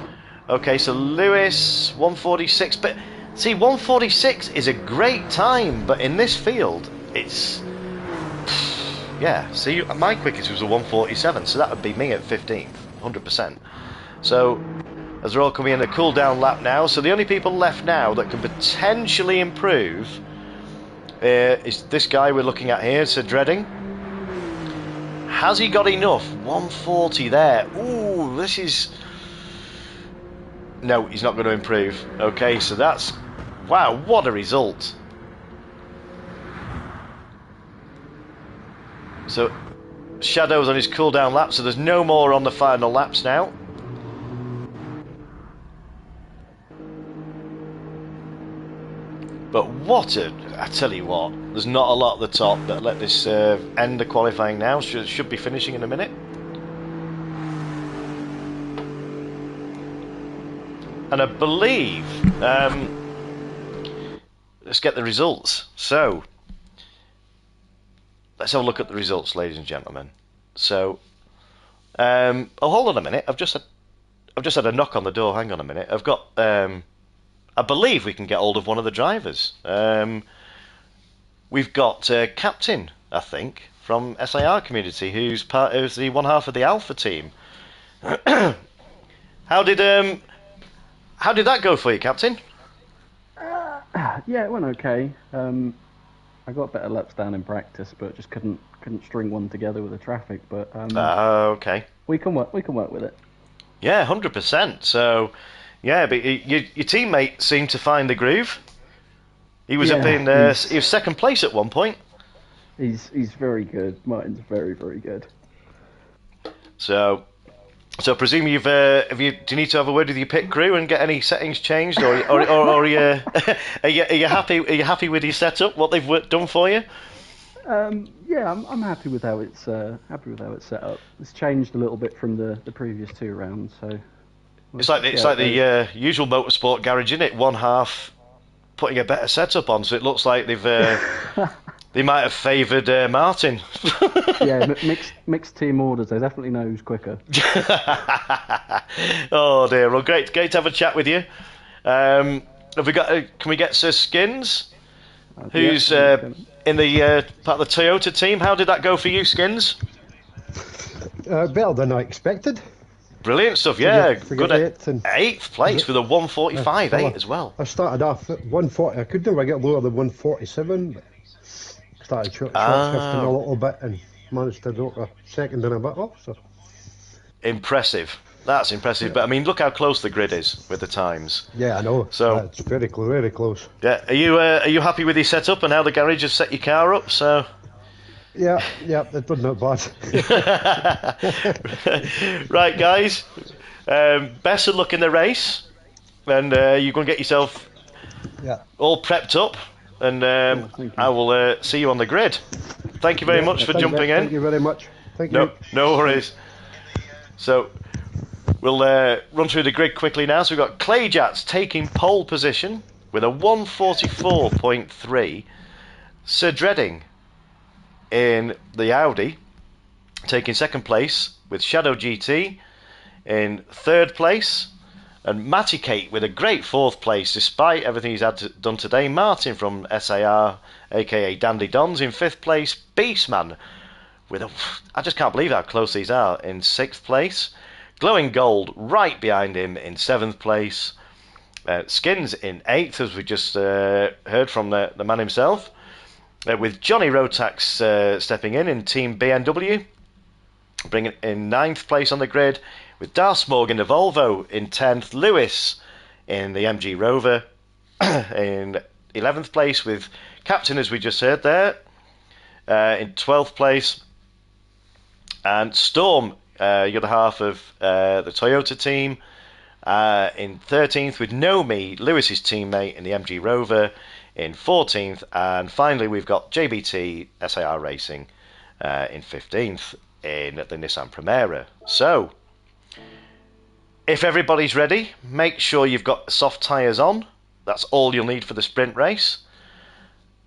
Okay, so Lewis 1:46, but see, 1:46 is a great time, but in this field it's, yeah, see, my quickest was a 1:47, so that would be me at 15th, 100%. So as they're all coming in a cool down lap now, so the only people left now that can potentially improve is this guy we're looking at here, Sir Dreading. Has he got enough? 1:40 there. Ooh, this is... No, he's not going to improve. Okay, so that's... Wow, what a result. So Shadow's on his cool down lap, so there's no more on the final laps now. But I tell you what, there's not a lot at the top that let this end the qualifying now. Should be finishing in a minute. And I believe, let's get the results. So let's have a look at the results, ladies and gentlemen. So, oh, hold on a minute. I've just had a knock on the door. Hang on a minute. I've got, I believe we can get hold of one of the drivers. We've got Captain, I think, from SIR Community, who's the one half of the Alpha team. How did that go for you, Captain? Yeah, it went okay. I got better laps down in practice, but just couldn't string one together with the traffic. But okay, we can work with it. Yeah, 100%. So, yeah, but your teammate seemed to find the groove. He was up in he was second place at one point. He's very good. Martin's very, very good. So I presume do you need to have a word with your pit crew and get any settings changed, or are you are you happy with your setup? What they've done for you? Yeah, I'm happy with how it's set up. It's changed a little bit from the previous two rounds. So it's like the usual motorsport garage, isn't it? One half putting a better setup on, so it looks like they've they might have favoured Martin. Yeah, mixed team orders. They definitely know who's quicker. Oh dear. Well, great to have a chat with you. Have we got? Can we get Sir Skins, who's in the part of the Toyota team? How did that go for you, Skins? Better than I expected. Brilliant stuff. Yeah, good at 8th place with a 1:45.8 as well. I started off at 1:40. I could never get lower than 1:47, but started short shifting a little bit and managed to do a second and a bit off. So impressive. That's impressive. But I mean, look how close the grid is with the times. Yeah, I know. So it's very close. Yeah. Are you happy with your setup and how the garage has set your car up? So. Yeah, it wasn't that bad. Right, guys. Best of luck in the race, and you're going to get yourself all prepped up, and I will see you on the grid. Thank you very much for jumping in. Thank you very much. Thank you. No worries. So we'll run through the grid quickly now. So we've got Clayjats taking pole position with a 1:44.3. Sir Dreading in the Audi taking second place with Shadow GT in third place, And Matty Cake with a great 4th place despite everything he's done today. Martin from SAR, aka Dandy Dons, in 5th place. Beastman with I just can't believe how close these are, in 6th place. Glowing Gold right behind him in 7th place. Skins in 8th, as we just heard from the man himself. With Johnny Rotax stepping in Team BMW, bringing in 9th place on the grid. With Darth Morgan, the Volvo, in 10th. Lewis in the MG Rover in 11th place, with Captain, as we just heard there, in 12th place. And Storm, the other half of the Toyota team, in 13th, with Nomi, Lewis's teammate in the MG Rover, in 14th. And finally, we've got JBT SAR Racing in 15th in the Nissan Primera. So, if everybody's ready, make sure you've got soft tyres on. That's all you'll need for the sprint race.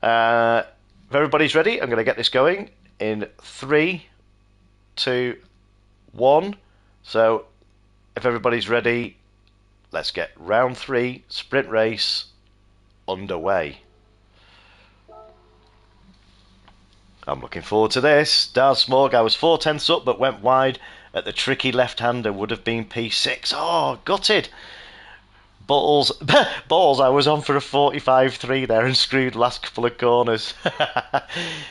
If everybody's ready, I'm going to get this going in 3, 2, 1. So, if everybody's ready, let's get round 3 sprint race underway. I'm looking forward to this. Darth Smorg, I was 4/10 up but went wide at the tricky left-hander, would have been P6. Oh, gutted. Balls, I was on for a 45.3 there and screwed last couple of corners.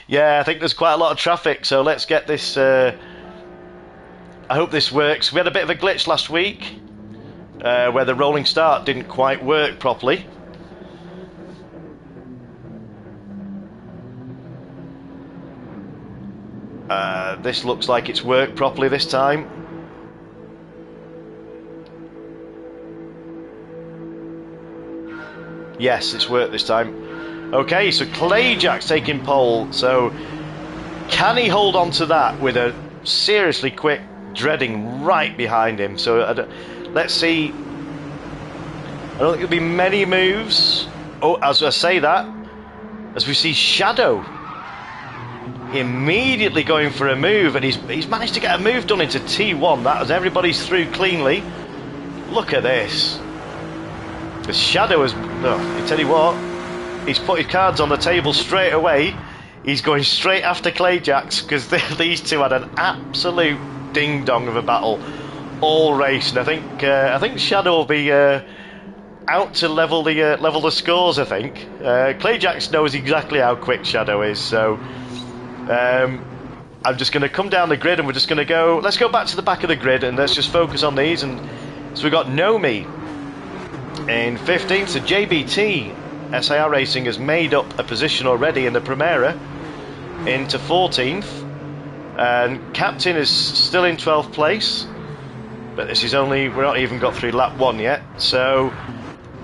Yeah, I think there's quite a lot of traffic, so let's get this. I hope this works. We had a bit of a glitch last week where the rolling start didn't quite work properly. This looks like it's worked properly this time. Yes, it's worked this time. Okay, so Clayjack's taking pole. So can he hold on to that with a seriously quick Dreading right behind him? So let's see. I don't think there'll be many moves. Oh, as I say that, as we see Shadow immediately going for a move, and he's managed to get a move done into T1. That was everybody's through cleanly. Look at this. The Shadow has, I tell you what, he's put his cards on the table straight away. He's going straight after Clayjacks, because these two had an absolute ding dong of a battle all race, and I think Shadow will be out to level the scores. I think Clayjacks knows exactly how quick Shadow is, so I'm just going to come down the grid, and we're just going to go. Let's go back to the back of the grid, and let's just focus on these. And so we've got Nomi in 15th. So JBT SAR Racing has made up a position already in the Primera into 14th, and Captain is still in 12th place. But this is we're not even got through lap 1 yet. So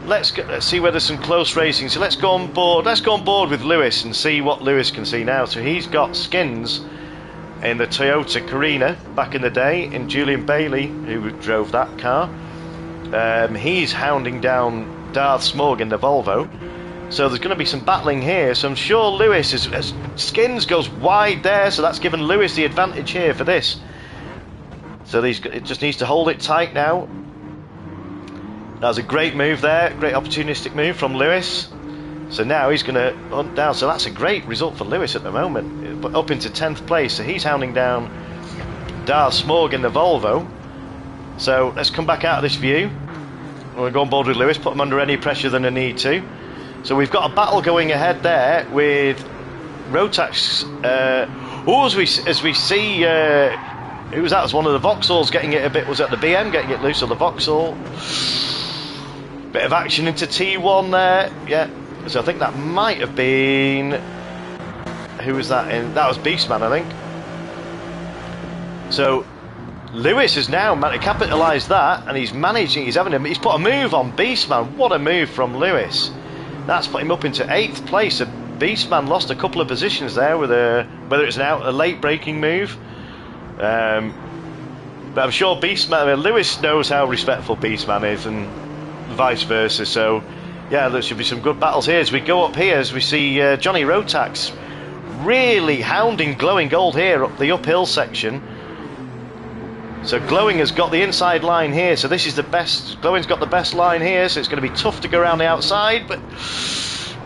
let's see whether there's some close racing. So let's go on board. Let's go on board with Lewis and see what Lewis can see now. So he's got skins in the Toyota Carina back in the day, in Julian Bailey, who drove that car. He's hounding down Darth Smorg in the Volvo. So there's going to be some battling here. So I'm sure Lewis as Skins goes wide there. So that's given Lewis the advantage here for this. So it just needs to hold it tight now. That was a great move there, great opportunistic move from Lewis. So now he's going to hunt down. So that's a great result for Lewis at the moment, but up into 10th place. So he's hounding down Darth Smorg in the Volvo. So let's come back out of this view. We'll go on board with Lewis, put him under any pressure than I need to. So we've got a battle going ahead there with Rotax. As we see, who was that? It was one of the Vauxhalls getting it a bit. Was that the BM getting it loose on the Vauxhall? Bit of action into T1 there, yeah. So I think that might have been, who was that in? That was Beastman, I think. So Lewis has now capitalised that, and he's put a move on Beastman. What a move from Lewis! That's put him up into 8th place. So Beastman lost a couple of positions there with whether it's a late braking move. But I'm sure Lewis knows how respectful Beastman is, and vice versa. So yeah, there should be some good battles here as we go up here, as we see Johnny Rotax really hounding Glowing Gold here up the uphill section. So Glowing has got the inside line here, so this is the best. Glowing's got the best line here, so it's going to be tough to go around the outside, but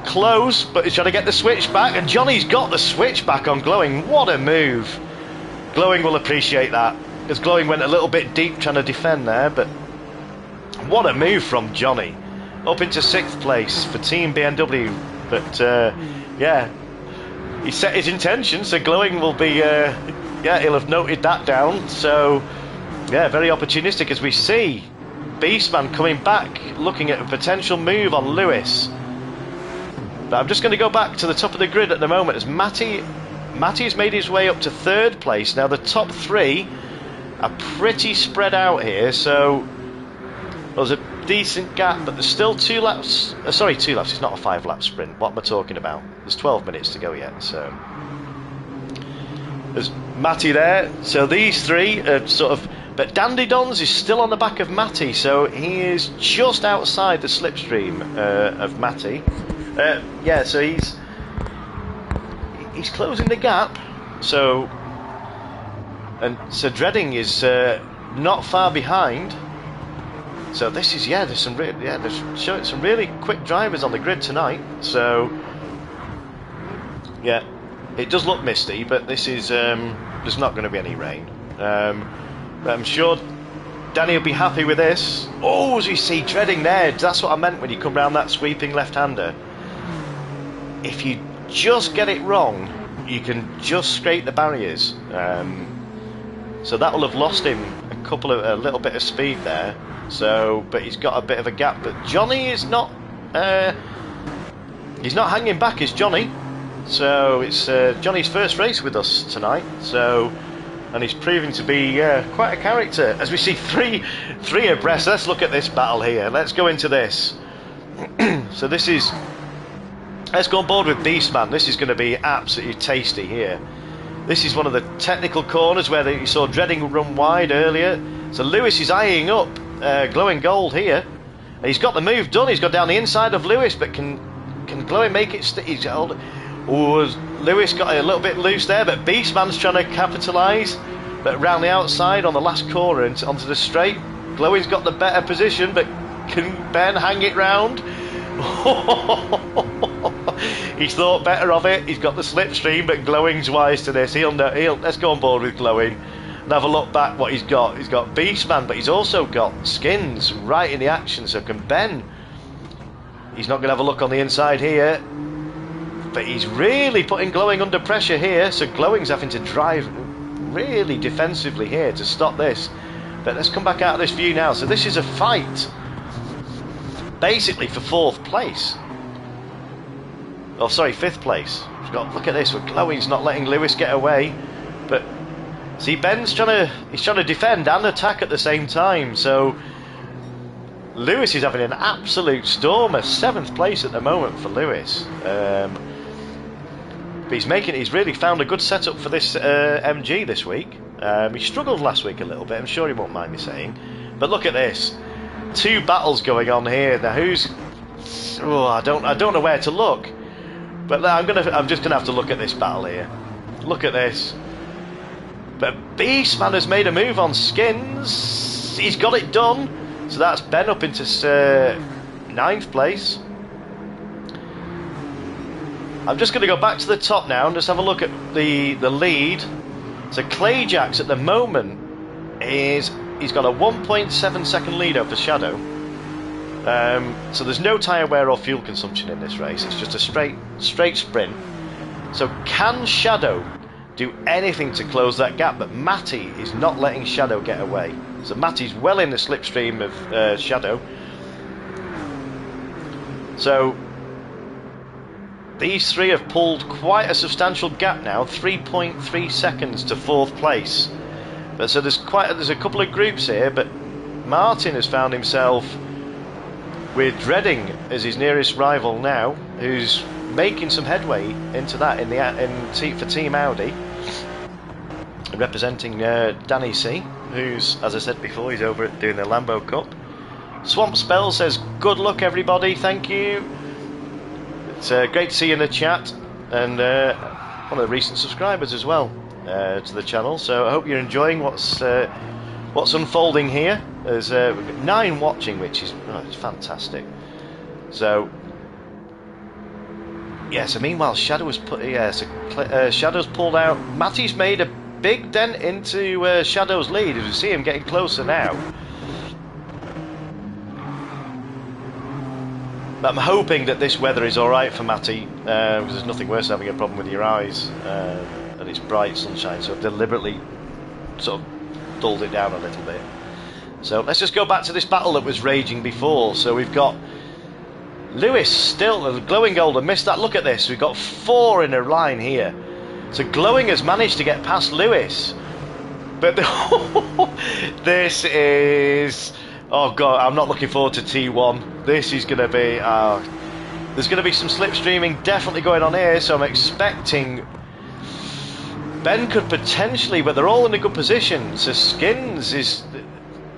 close. But he's trying to get the switch back, and Johnny's got the switch back on Glowing. What a move! Glowing will appreciate that, as Glowing went a little bit deep trying to defend there, but what a move from Johnny. Up into 6th place for Team BMW, but yeah, he set his intention, so Glowing will be, yeah, he'll have noted that down, so yeah, very opportunistic as we see Beastman coming back, looking at a potential move on Lewis. But I'm just going to go back to the top of the grid at the moment as Matty's made his way up to 3rd place. Now the top 3 are pretty spread out here, so there's a decent gap, but there's still 2 laps, sorry, 2 laps, it's not a 5-lap sprint, what am I talking about? There's 12 minutes to go yet, so there's Matty there, so these 3 are sort of, but Dandy Dons is still on the back of Matty, so he is just outside the slipstream of Matty. Yeah, so he's closing the gap, so Dreading is not far behind. So this is, yeah, there's showing some really quick drivers on the grid tonight. So yeah, it does look misty, but this is there's not going to be any rain. But I'm sure Danny will be happy with this. Oh, as you see, Dreading there. That's what I meant when you come round that sweeping left-hander. If you just get it wrong, you can just scrape the barriers. So that will have lost him a little bit of speed there. So, but he's got a bit of a gap. But Johnny is not. He's not hanging back, is Johnny? So it's Johnny's first race with us tonight. So, and he's proving to be quite a character. As we see three abreast. Let's look at this battle here. Let's go into this. So this is. Let's go on board with Beastman. This is going to be absolutely tasty here. This is one of the technical corners where you saw Dreading run wide earlier. So Lewis is eyeing up Glowing Gold here. And he's got the move done. He's got down the inside of Lewis, but can Glowing make it? Lewis got a little bit loose there, but Beastman's trying to capitalise. But round the outside on the last corner and onto the straight. Glowing's got the better position, but can Ben hang it round? He's thought better of it. He's got the slipstream, but Glowing's wise to this. Let's go on board with Glowing and have a look back what he's got. He's got Beastman, but he's also got Skins right in the action, so can Ben. He's not going to have a look on the inside here, but he's really putting Glowing under pressure here, so Glowing's having to drive really defensively here to stop this. But let's come back out of this view now. So this is a fight basically for 4th place. Oh, sorry, 5th place. Look at this. Glowing's not letting Lewis get away, but see, Ben's trying to defend and attack at the same time. So Lewis is having an absolute stormer. 7th place at the moment for Lewis. But he's really found a good setup for this MG this week. He struggled last week a little bit. I'm sure he won't mind me saying. But look at this. 2 battles going on here. Now I don't know where to look. But I'm just gonna have to look at this battle here. Look at this. But Beastman has made a move on Skins. He's got it done. So that's Ben up into 9th place. I'm just going to go back to the top now and just have a look at the lead. So Clayjack's at the moment he's got a 1.7 second lead over Shadow. So there's no tyre wear or fuel consumption in this race. It's just a straight sprint. So can Shadow do anything to close that gap? But Matty is not letting Shadow get away. So Matty's well in the slipstream of Shadow. So these 3 have pulled quite a substantial gap now, 3.3 seconds to 4th place. But so there's a couple of groups here, but Martin has found himself with Dreading as his nearest rival now, who's making some headway into that for Team Audi, representing Danny C, who's, as I said before, he's over doing the Lambo Cup. Swamp Spell says, good luck everybody, thank you. It's great to see you in the chat, and one of the recent subscribers as well to the channel, so I hope you're enjoying what's what's unfolding here. There's 9 watching, which is it's fantastic. So yeah, so meanwhile Shadow's Shadow's pulled out. Matty's made a big dent into Shadow's lead, as we see him getting closer now. But I'm hoping that this weather is alright for Matty, because there's nothing worse than having a problem with your eyes, and it's bright sunshine, so I've deliberately sort of dulled it down a little bit. So let's just go back to this battle that was raging before. So we've got Lewis still, Glowing Gold, and missed that. Look at this, we've got 4 in a line here. So Glowing has managed to get past Lewis, but this is... Oh god, I'm not looking forward to T1. This is going to be... there's going to be some slipstreaming definitely going on here, so I'm expecting... Ben could potentially, but they're all in a good position. So Skins is...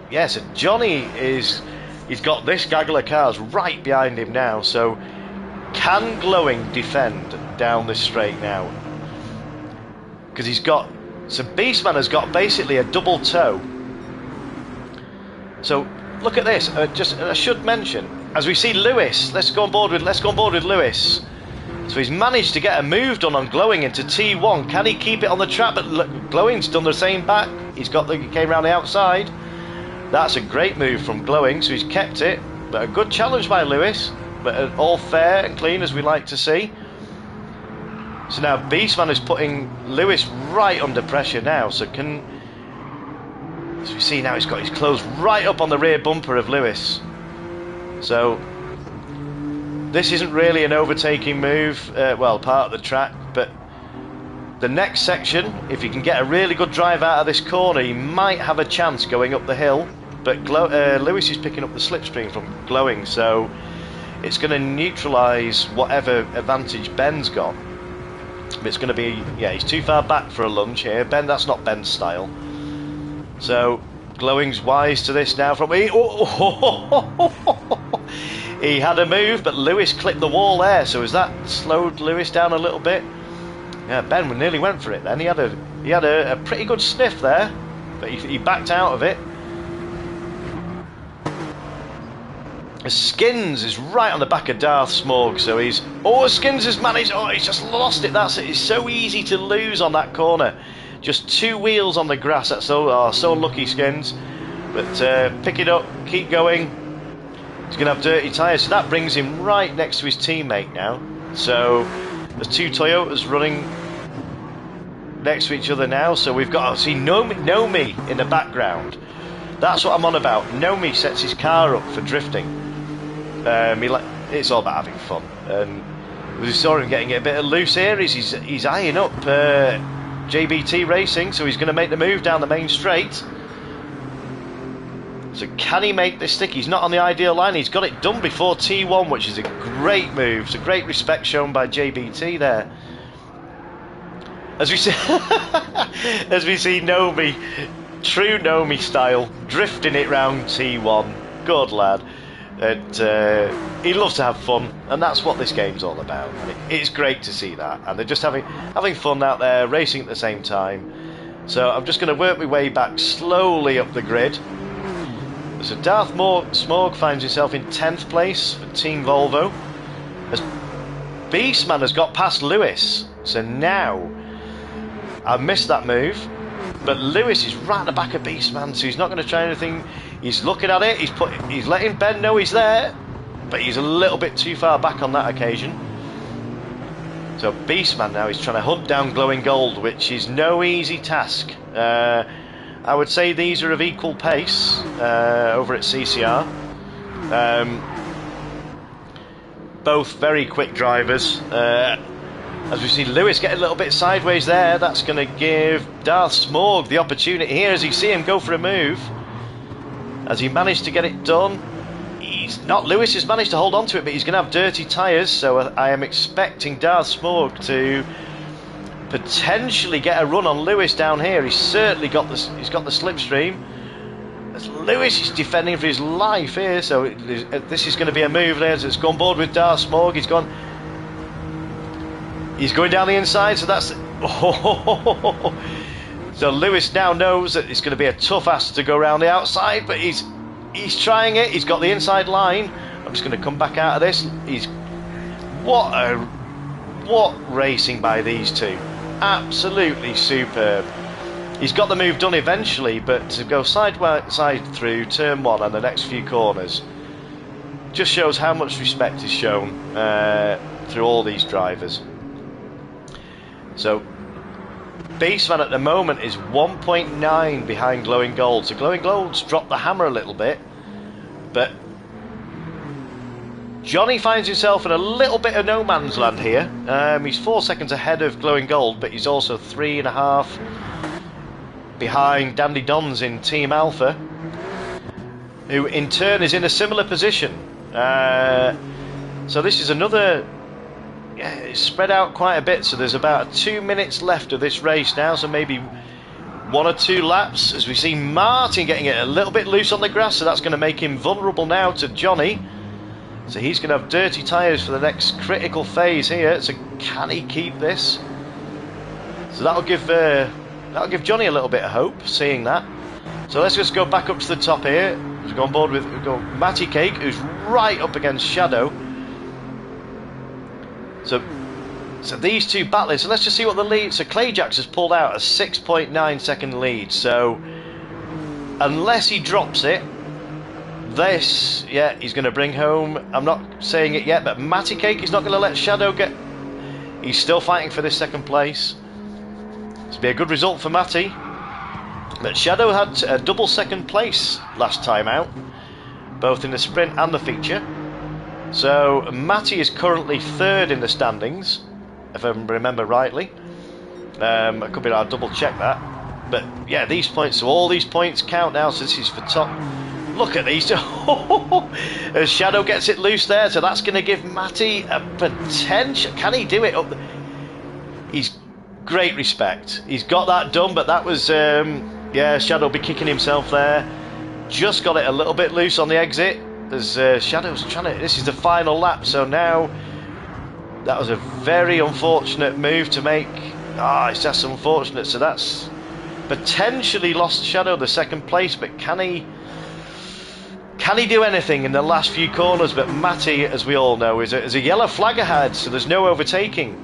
Yeah, so Johnny is... He's got this gaggle of cars right behind him now, so... Can Glowing defend down this straight now? Because he's got... So Beastman has got basically a double toe. So... Look at this. I should mention, as we see Lewis, let's go on board with Lewis. So he's managed to get a move done on Glowing into T1. Can he keep it on the track? But Glowing's done the same back. He came around the outside. That's a great move from Glowing, so he's kept it. But a good challenge by Lewis, but all fair and clean as we like to see. So now Beastman is putting Lewis right under pressure now. So as we see now, he's got his clothes right up on the rear bumper of Lewis. So this isn't really an overtaking move, well, part of the track, but the next section, if he can get a really good drive out of this corner, he might have a chance going up the hill. But Lewis is picking up the slipstream from Glowing, so it's going to neutralise whatever advantage Ben's got. But it's going to be, yeah, he's too far back for a lunge here. Ben, that's not Ben's style. So Glowing's wise to this now from he had a move, but Lewis clipped the wall there, so has that slowed Lewis down a little bit? Yeah, Ben nearly went for it then. He had a pretty good sniff there, but he backed out of it. Skins is right on the back of Darth Smorg, so Skins has managed, he's just lost it. That's it. It's so easy to lose on that corner. Just 2 wheels on the grass. That's so lucky, Skins. But pick it up, keep going. He's going to have dirty tyres, so that brings him right next to his teammate now. So there's 2 Toyotas running next to each other now. So we've got, see, Nomi in the background. That's what I'm on about. Nomi sets his car up for drifting. It's all about having fun. And we saw him getting a bit of loose here. He's eyeing up JBT Racing, so he's going to make the move down the main straight. So can he make this stick? He's not on the ideal line. He's got it done before T1, which is a great move. It's a great respect shown by JBT there. As we see, Nomi, true Nomi style, drifting it round T1. Good lad. He loves to have fun, and that's what this game's all about. It's great to see that, and they're just having fun out there, racing at the same time. So I'm just going to work my way back slowly up the grid. So Darth Smorg finds himself in 10th place for Team Volvo, as Beastman has got past Lewis. So now I've missed that move, but Lewis is right at the back of Beastman, so he's not going to try anything. He's looking at it, he's letting Ben know he's there, but he's a little bit too far back on that occasion. So Beastman now is trying to hunt down Glowing Gold, which is no easy task. I would say these are of equal pace over at CCR. Both very quick drivers. As we see Lewis get a little bit sideways there, that's going to give Darth Smorg the opportunity here as you see him go for a move. As he managed to get it done, Lewis has managed to hold on to it, but he's going to have dirty tyres, so I am expecting Darth Smorg to potentially get a run on Lewis down here. He's certainly got the slipstream. As Lewis is defending for his life here, so this is going to be a move there. So it's gone board with Darth Smorg. He's going down the inside, so that's So Lewis now knows that it's going to be a tough ask to go around the outside, but he's trying it. He's got the inside line. I'm just going to come back out of this. What racing by these two. Absolutely superb. He's got the move done eventually, but to go side through turn 1 and the next few corners just shows how much respect is shown through all these drivers. So Beastman at the moment is 1.9 behind Glowing Gold. So Glowing Gold's dropped the hammer a little bit, but Johnny finds himself in a little bit of no man's land here. He's 4 seconds ahead of Glowing Gold, but he's also 3.5 behind Dandy Dons in Team Alpha, who in turn is in a similar position. So this is another... Yeah, it's spread out quite a bit, so there's about 2 minutes left of this race now, so maybe 1 or 2 laps, as we see Martin getting it a little bit loose on the grass, so that's going to make him vulnerable now to Johnny. So he's going to have dirty tyres for the next critical phase here. So can he keep this? So that'll give Johnny a little bit of hope, seeing that. So let's just go back up to the top here. We've gone board with Matty Cake, who's right up against Shadow. So these two battling. So let's just see what the lead. So Clayjax has pulled out a 6.9 second lead. So unless he drops it, this, yeah, he's going to bring home. I'm not saying it yet, but Matty Cake is not going to let Shadow get. He's still fighting for this second place. This will be a good result for Matty. But Shadow had a double second place last time out, both in the sprint and the feature. So Matty is currently 3rd in the standings, if I remember rightly. I could be. I'll double check that. But yeah, these points. So all these points count now. So this is for top. Look at these two. As Shadow gets it loose there, so that's going to give Matty a potential. Can he do it? He's great respect. He's got that done, but that was yeah. Shadow will be kicking himself there. Just got it a little bit loose on the exit. There's Shadow's trying to. This is the final lap, so now that was a very unfortunate move to make. It's just unfortunate. So that's potentially lost Shadow the second place, but can he do anything in the last few corners? But Matty, as we all know, is a yellow flag ahead, so there's no overtaking.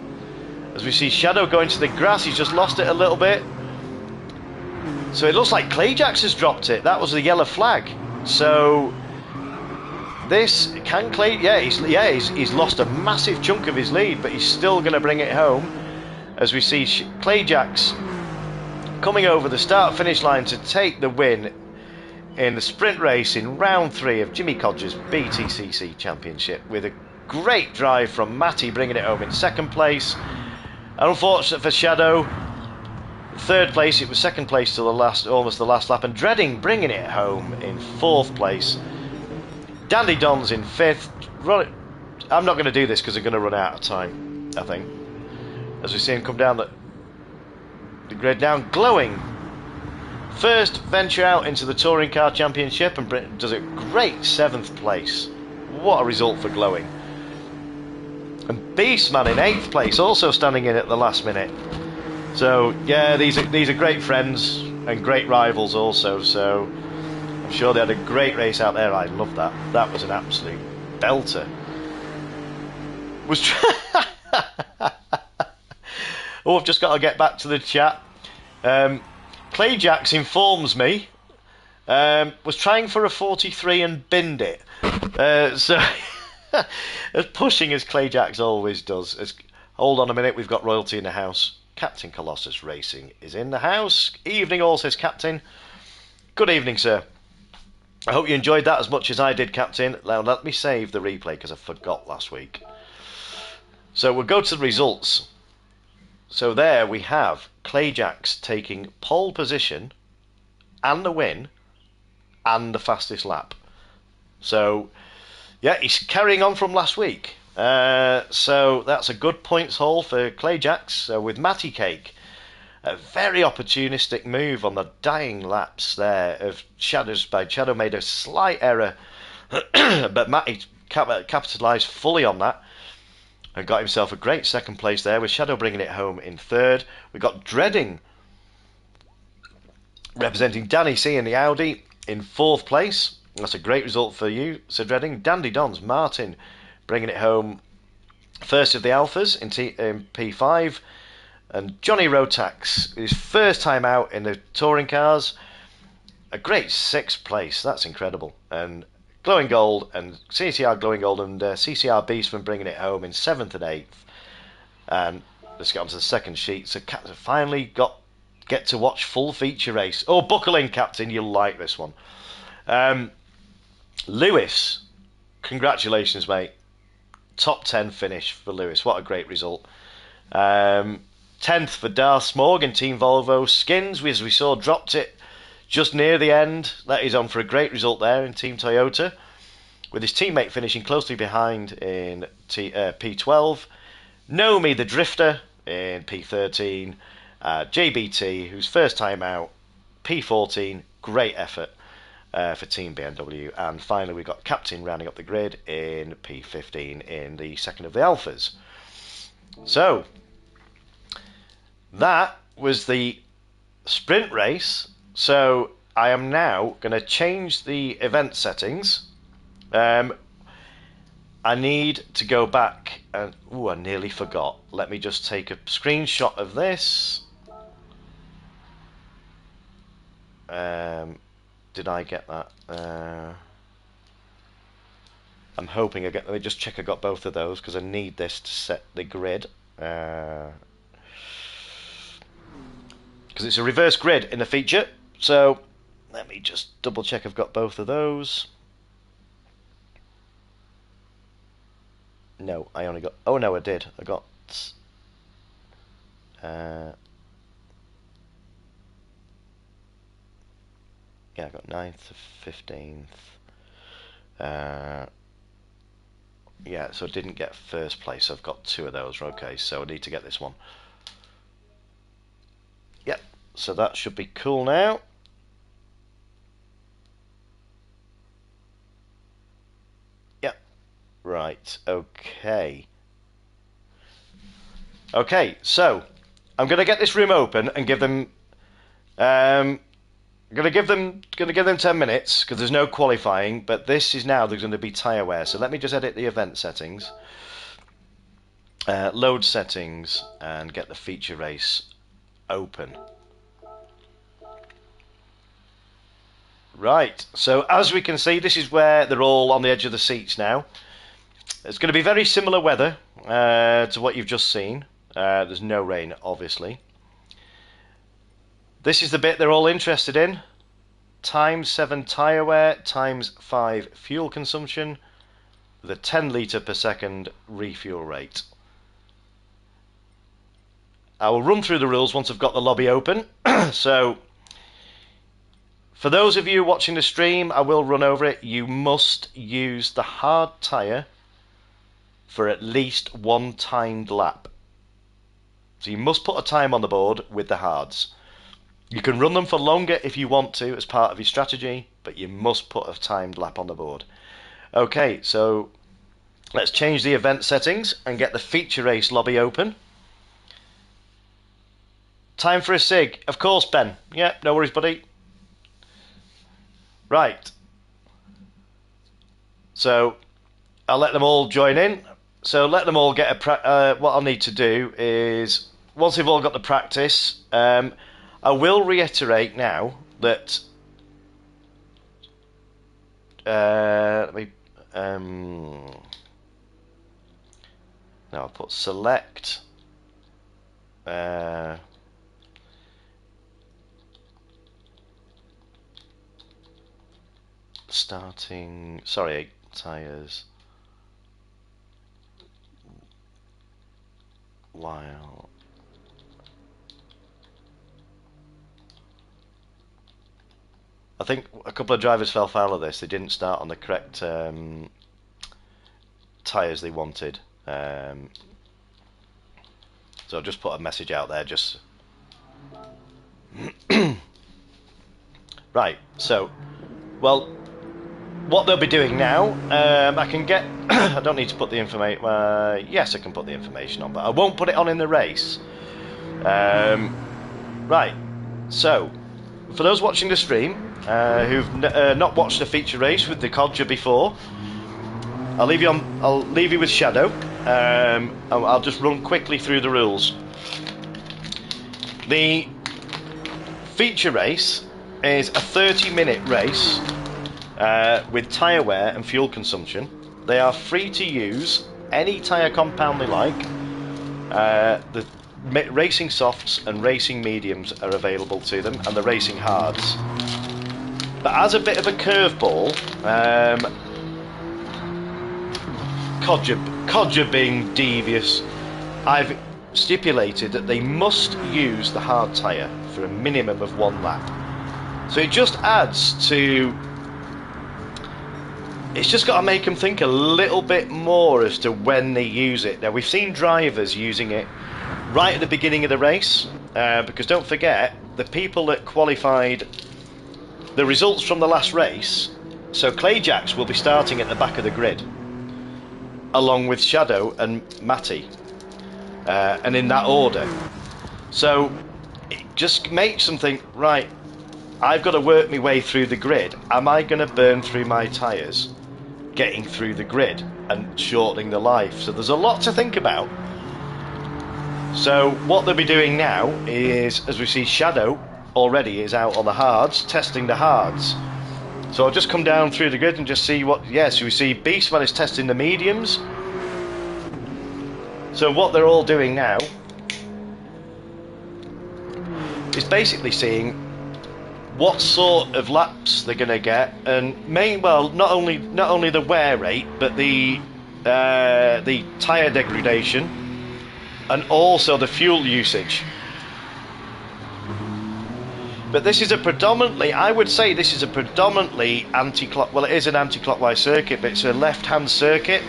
As we see Shadow going to the grass, he's just lost it a little bit. So it looks like Clayjax has dropped it. That was the yellow flag. So this can Clay? Yeah, he's lost a massive chunk of his lead, but he's still going to bring it home. As we see Clayjax coming over the start-finish line to take the win in the sprint race in round 3 of Jimmy Codger's Btcc Championship, with a great drive from Matty bringing it home in second place. Unfortunate for Shadow, third place. It was second place to almost the last lap, and Dreading bringing it home in fourth place. Dandy Dons in fifth. I'm not going to do this because I'm going to run out of time, I think. As we see him come down the grid down, Glowing. First venture out into the Touring Car Championship and does a great 7th place. What a result for Glowing. And Beastman in 8th place, also standing in at the last minute. So yeah, these are great friends and great rivals also. So I'm sure they had a great race out there. I love that. That was an absolute belter. I've just got to get back to the chat. Clayjax informs me was trying for a 43 and binned it. So as pushing as Clayjax always does. Hold on a minute, we've got royalty in the house. Captain Colossus Racing is in the house. Evening all, says Captain. Good evening, sir. I hope you enjoyed that as much as I did, Captain. Now let me save the replay because I forgot last week. So we'll go to the results. So there we have Clayjax taking pole position and the win and the fastest lap. So yeah, he's carrying on from last week. So that's a good points haul for Clayjax with Matty Cake. A very opportunistic move on the dying laps there of Shadow made a slight error, but Matty capitalised fully on that and got himself a great second place there, with Shadow bringing it home in third. We got Dreading representing Danny C in the Audi in 4th place. That's a great result for you, Sir Dreading. Dandy Dons, Martin, bringing it home first of the Alphas in P5. And Johnny Rotax, his first time out in the touring cars, a great 6th place. That's incredible. And Glowing Gold and CCR Glowing Gold and CCR Beastman bringing it home in 7th and 8th. And let's get on to the second sheet. So Captain finally get to watch full feature race. Oh, buckle in, Captain. You'll like this one. Lewis, congratulations, mate. Top 10 finish for Lewis. What a great result. 10th for Darth Smorg in Team Volvo. Skins, as we saw, dropped it just near the end. That is on for a great result there in Team Toyota, with his teammate finishing closely behind in P12. Nomi the Drifter in P13. JBT, who's first time out, P14. Great effort for Team BMW. And finally, we've got Captain rounding up the grid in P15 in the second of the Alphas. So, that was the sprint race. So I am now going to change the event settings. I need to go back and... Ooh, I nearly forgot. Let me just take a screenshot of this. Did I get that? I'm hoping I get... Let me just check I got both of those, because I need this to set the grid. Because it's a reverse grid in the feature. So let me just double check I've got both of those. No, I only got... Oh no, I did. I got... Yeah, I got 9th to 15th. Yeah, so I didn't get first place. I've got 2 of those. Okay, so I need to get this one. Yep, so that should be cool now. Yep, right, okay. Okay, so I'm going to get this room open and give them... I'm going to give them 10 minutes because there's no qualifying, but this is now there's going to be tyre wear. So let me just edit the event settings, load settings, and get the feature race open. Right, so as we can see, this is where they're all on the edge of the seats now. It's going to be very similar weather to what you've just seen. There's no rain, obviously. This is the bit they're all interested in. Times 7 tyre wear, times 5 fuel consumption, with a 10 litre per second refuel rate. I will run through the rules once I've got the lobby open. So, for those of you watching the stream, I will run over it. You must use the hard tyre for at least one timed lap. So you must put a time on the board with the hards. You can run them for longer if you want to as part of your strategy, but you must put a timed lap on the board. Okay, so let's change the event settings and get the feature race lobby open. Time for a cig. Of course, Ben. Yeah, no worries, buddy. Right. So I'll let them all join in. So let them all get a... what I'll need to do is, once they've all got the practice... I will reiterate now that let me no, I'll put select starting, sorry, tyres while I think a couple of drivers fell foul of this. They didn't start on the correct tyres they wanted. So I'll just put a message out there. Just right. So, well, what they'll be doing now, I can get... I don't need to put the information... yes, I can put the information on, but I won't put it on in the race. Right. So... for those watching the stream who've not watched a feature race with the Codger before, I'll leave you with Shadow. I'll just run quickly through the rules. The feature race is a 30-minute race with tyre wear and fuel consumption. They are free to use any tyre compound they like. The racing softs and racing mediums are available to them, and the racing hards. But as a bit of a curveball, Codger being devious, I've stipulated that they must use the hard tyre for a minimum of 1 lap. So it just adds to... It's just got to make them think a little bit more as to when they use it. Now, we've seen drivers using it right at the beginning of the race, because don't forget, the people that qualified the results from the last race, so Clayjacks will be starting at the back of the grid, along with Shadow and Matty, and in that order. So it just makes them think, right, I've got to work my way through the grid. Am I going to burn through my tyres getting through the grid and shortening the life? So there's a lot to think about. So what they'll be doing now is, as we see, Shadow already is out on the hards, testing the hards. So I'll just come down through the grid and just see what... Yes, we see Beastman is testing the mediums. So what they're all doing now is basically seeing what sort of laps they're going to get, and not only the wear rate, but the tyre degradation, and also the fuel usage. But this is a predominantly, I would say this is a predominantly anti-clock, well, it is an anti-clockwise circuit, but it's a left-hand circuit.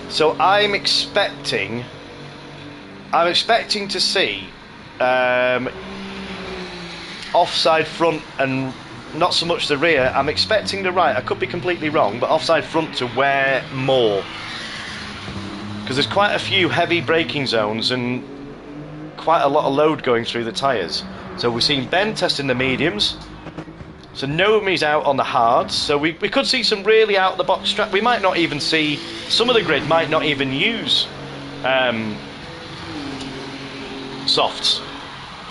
So I'm expecting to see offside front and not so much the rear. I'm expecting the right, I could be completely wrong, but offside front to wear more, because there's quite a few heavy braking zones and quite a lot of load going through the tyres. So we've seen Ben testing the mediums, so Nomi's out on the hards, so we could see some really out of the box strap. We might not even see, some of the grid might not even use softs.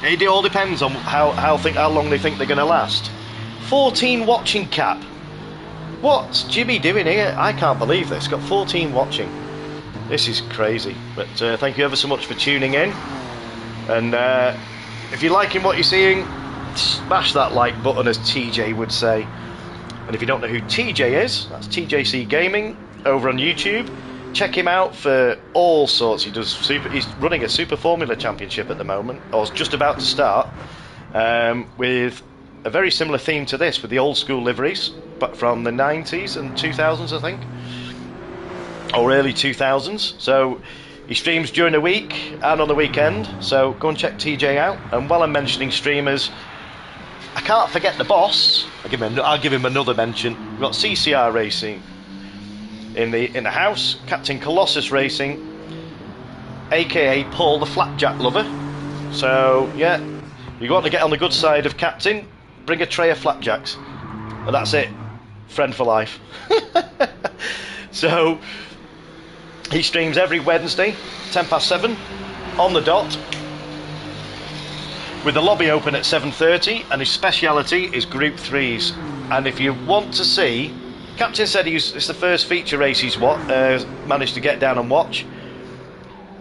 It all depends on how long they think they're going to last. 14 watching cap. What's Jimmy doing here? I can't believe this. Got 14 watching. This is crazy. But thank you ever so much for tuning in. And if you're liking what you're seeing, smash that like button, as TJ would say. And if you don't know who TJ is, that's TJC Gaming over on YouTube. Check him out for all sorts. He's running a Super Formula Championship at the moment, or just about to start, with a very similar theme to this, with the old school liveries, but from the 90s and 2000s, I think, or early 2000s. So he streams during the week and on the weekend, so go and check TJ out. And while I'm mentioning streamers, I can't forget the boss. I'll give him another mention. We've got CCR Racing in the house, Captain Colossus Racing, aka Paul the Flapjack Lover. So yeah, you want to get on the good side of Captain, bring a tray of flapjacks, and that's it, friend for life. So he streams every Wednesday 7:10 on the dot, with the lobby open at 7:30, and his speciality is Group 3s. And if you want to see, Captain said it's the first feature race he's managed to get down and watch.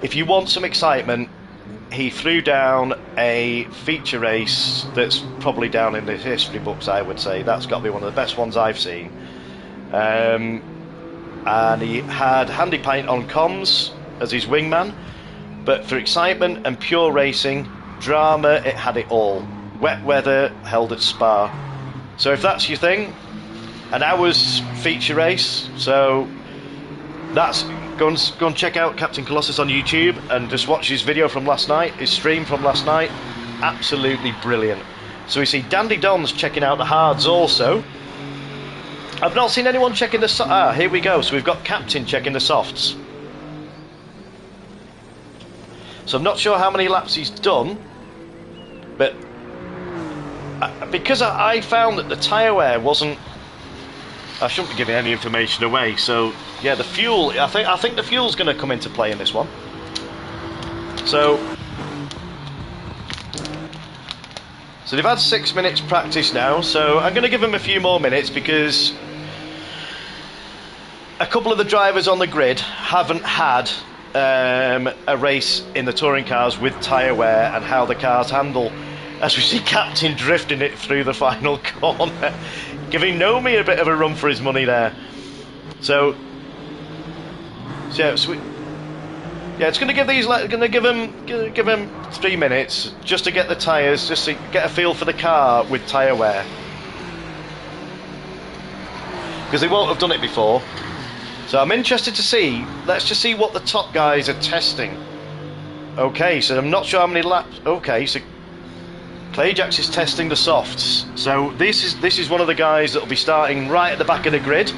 If you want some excitement, he threw down a feature race that's probably down in the history books, I would say. That's got to be one of the best ones I've seen. And he had Handy Pint on comms as his wingman. But for excitement and pure racing, drama, it had it all. Wet weather, held at Spa. So if that's your thing, an hour's feature race, so that's go and check out Captain Colossus on YouTube and just watch his video from last night, his stream from last night. Absolutely brilliant. So we see Dandy Don's checking out the hards also. I've not seen anyone checking the here we go. So we've got Captain checking the softs. So I'm not sure how many laps he's done, but because I found that the tyre wear wasn't. I shouldn't be giving any information away. So yeah, the fuel. I think the fuel's going to come into play in this one. So they've had 6 minutes practice now. So I'm going to give them a few more minutes because a couple of the drivers on the grid haven't had a race in the touring cars with tyre wear and how the cars handle. As we see Captain drifting it through the final corner, giving Nomi a bit of a run for his money there. So yeah, it's going to give these. Going to give them 3 minutes just to get the tyres, just to get a feel for the car with tyre wear, because they won't have done it before. So I'm interested to see. Let's just see what the top guys are testing. Okay, so I'm not sure how many laps. Okay, so Clayjax is testing the softs. So this is one of the guys that will be starting right at the back of the grid.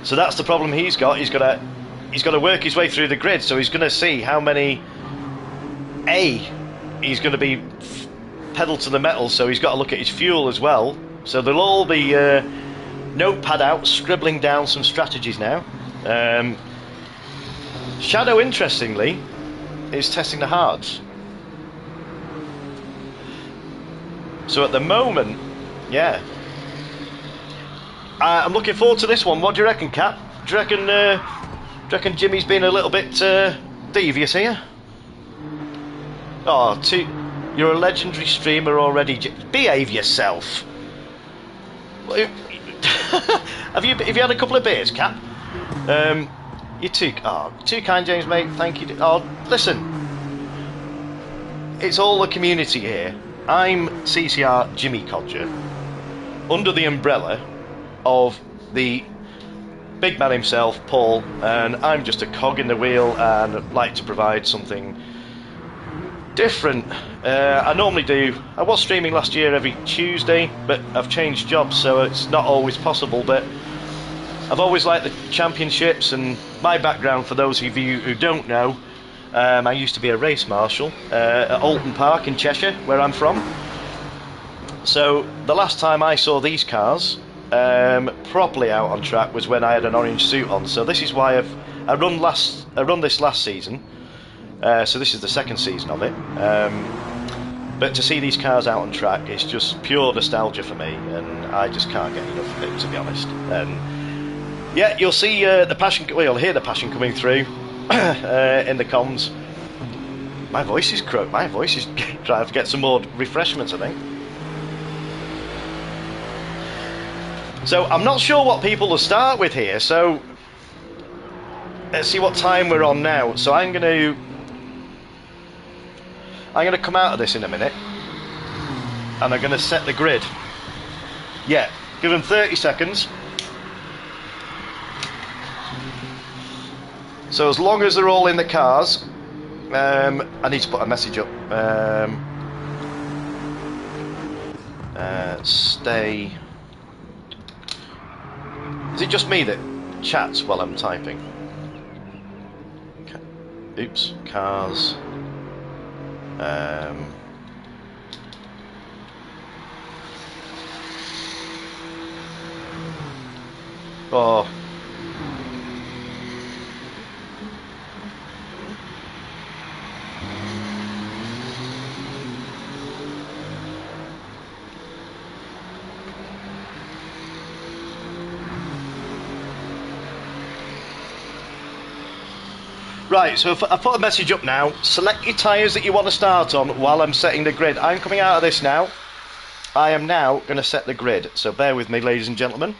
So that's the problem he's got. He's got to work his way through the grid. So he's going to see how many he's going to be pedal to the metal. So he's got to look at his fuel as well. So they'll all be notepad out, scribbling down some strategies now. Shadow, interestingly, is testing the hards. So at the moment, yeah, I'm looking forward to this one. What do you reckon, Cap? Do you reckon Jimmy's been a little bit devious here? Oh, you're a legendary streamer already. Behave yourself. Have you had a couple of beers, Cap? You're too kind, James, mate. Thank you. Oh, listen, it's all the community here. I'm CCR Jimmy Codger, under the umbrella of the big man himself, Paul, and I'm just a cog in the wheel and like to provide something different. I was streaming last year every Tuesday, but I've changed jobs, so it's not always possible, but I've always liked the championships, and my background, for those of you who don't know, I used to be a race marshal at Alton Park in Cheshire, where I'm from. So the last time I saw these cars properly out on track was when I had an orange suit on. So this is why I run this last season. So this is the second season of it. But to see these cars out on track, it's just pure nostalgia for me, and I just can't get enough of it, to be honest. Yeah, you'll see the passion. Well, you'll hear the passion coming through in the comms. My voice is croaked. My voice is trying to get some more refreshments, I think. So I'm not sure what people will start with here. So let's see what time we're on now. So I'm going to come out of this in a minute, and I'm going to set the grid. Yeah, give them 30 seconds. So as long as they're all in the cars, I need to put a message up. Stay. Is it just me that chats while I'm typing? Oops, cars. Oh. Right, so I put a message up now. Select your tyres that you want to start on while I'm setting the grid. I'm coming out of this now. I am now going to set the grid, so bear with me, ladies and gentlemen.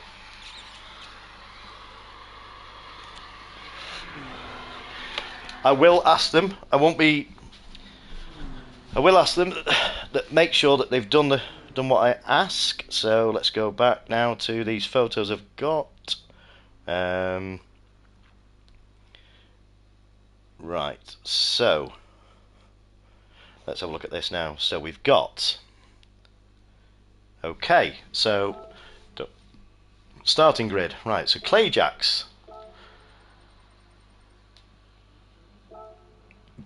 I will ask them. I will ask them that make sure that they've done what I ask. So let's go back now to these photos I've got. Right, so let's have a look at this now. So we've got, okay, so starting grid. Right, so Clayjax,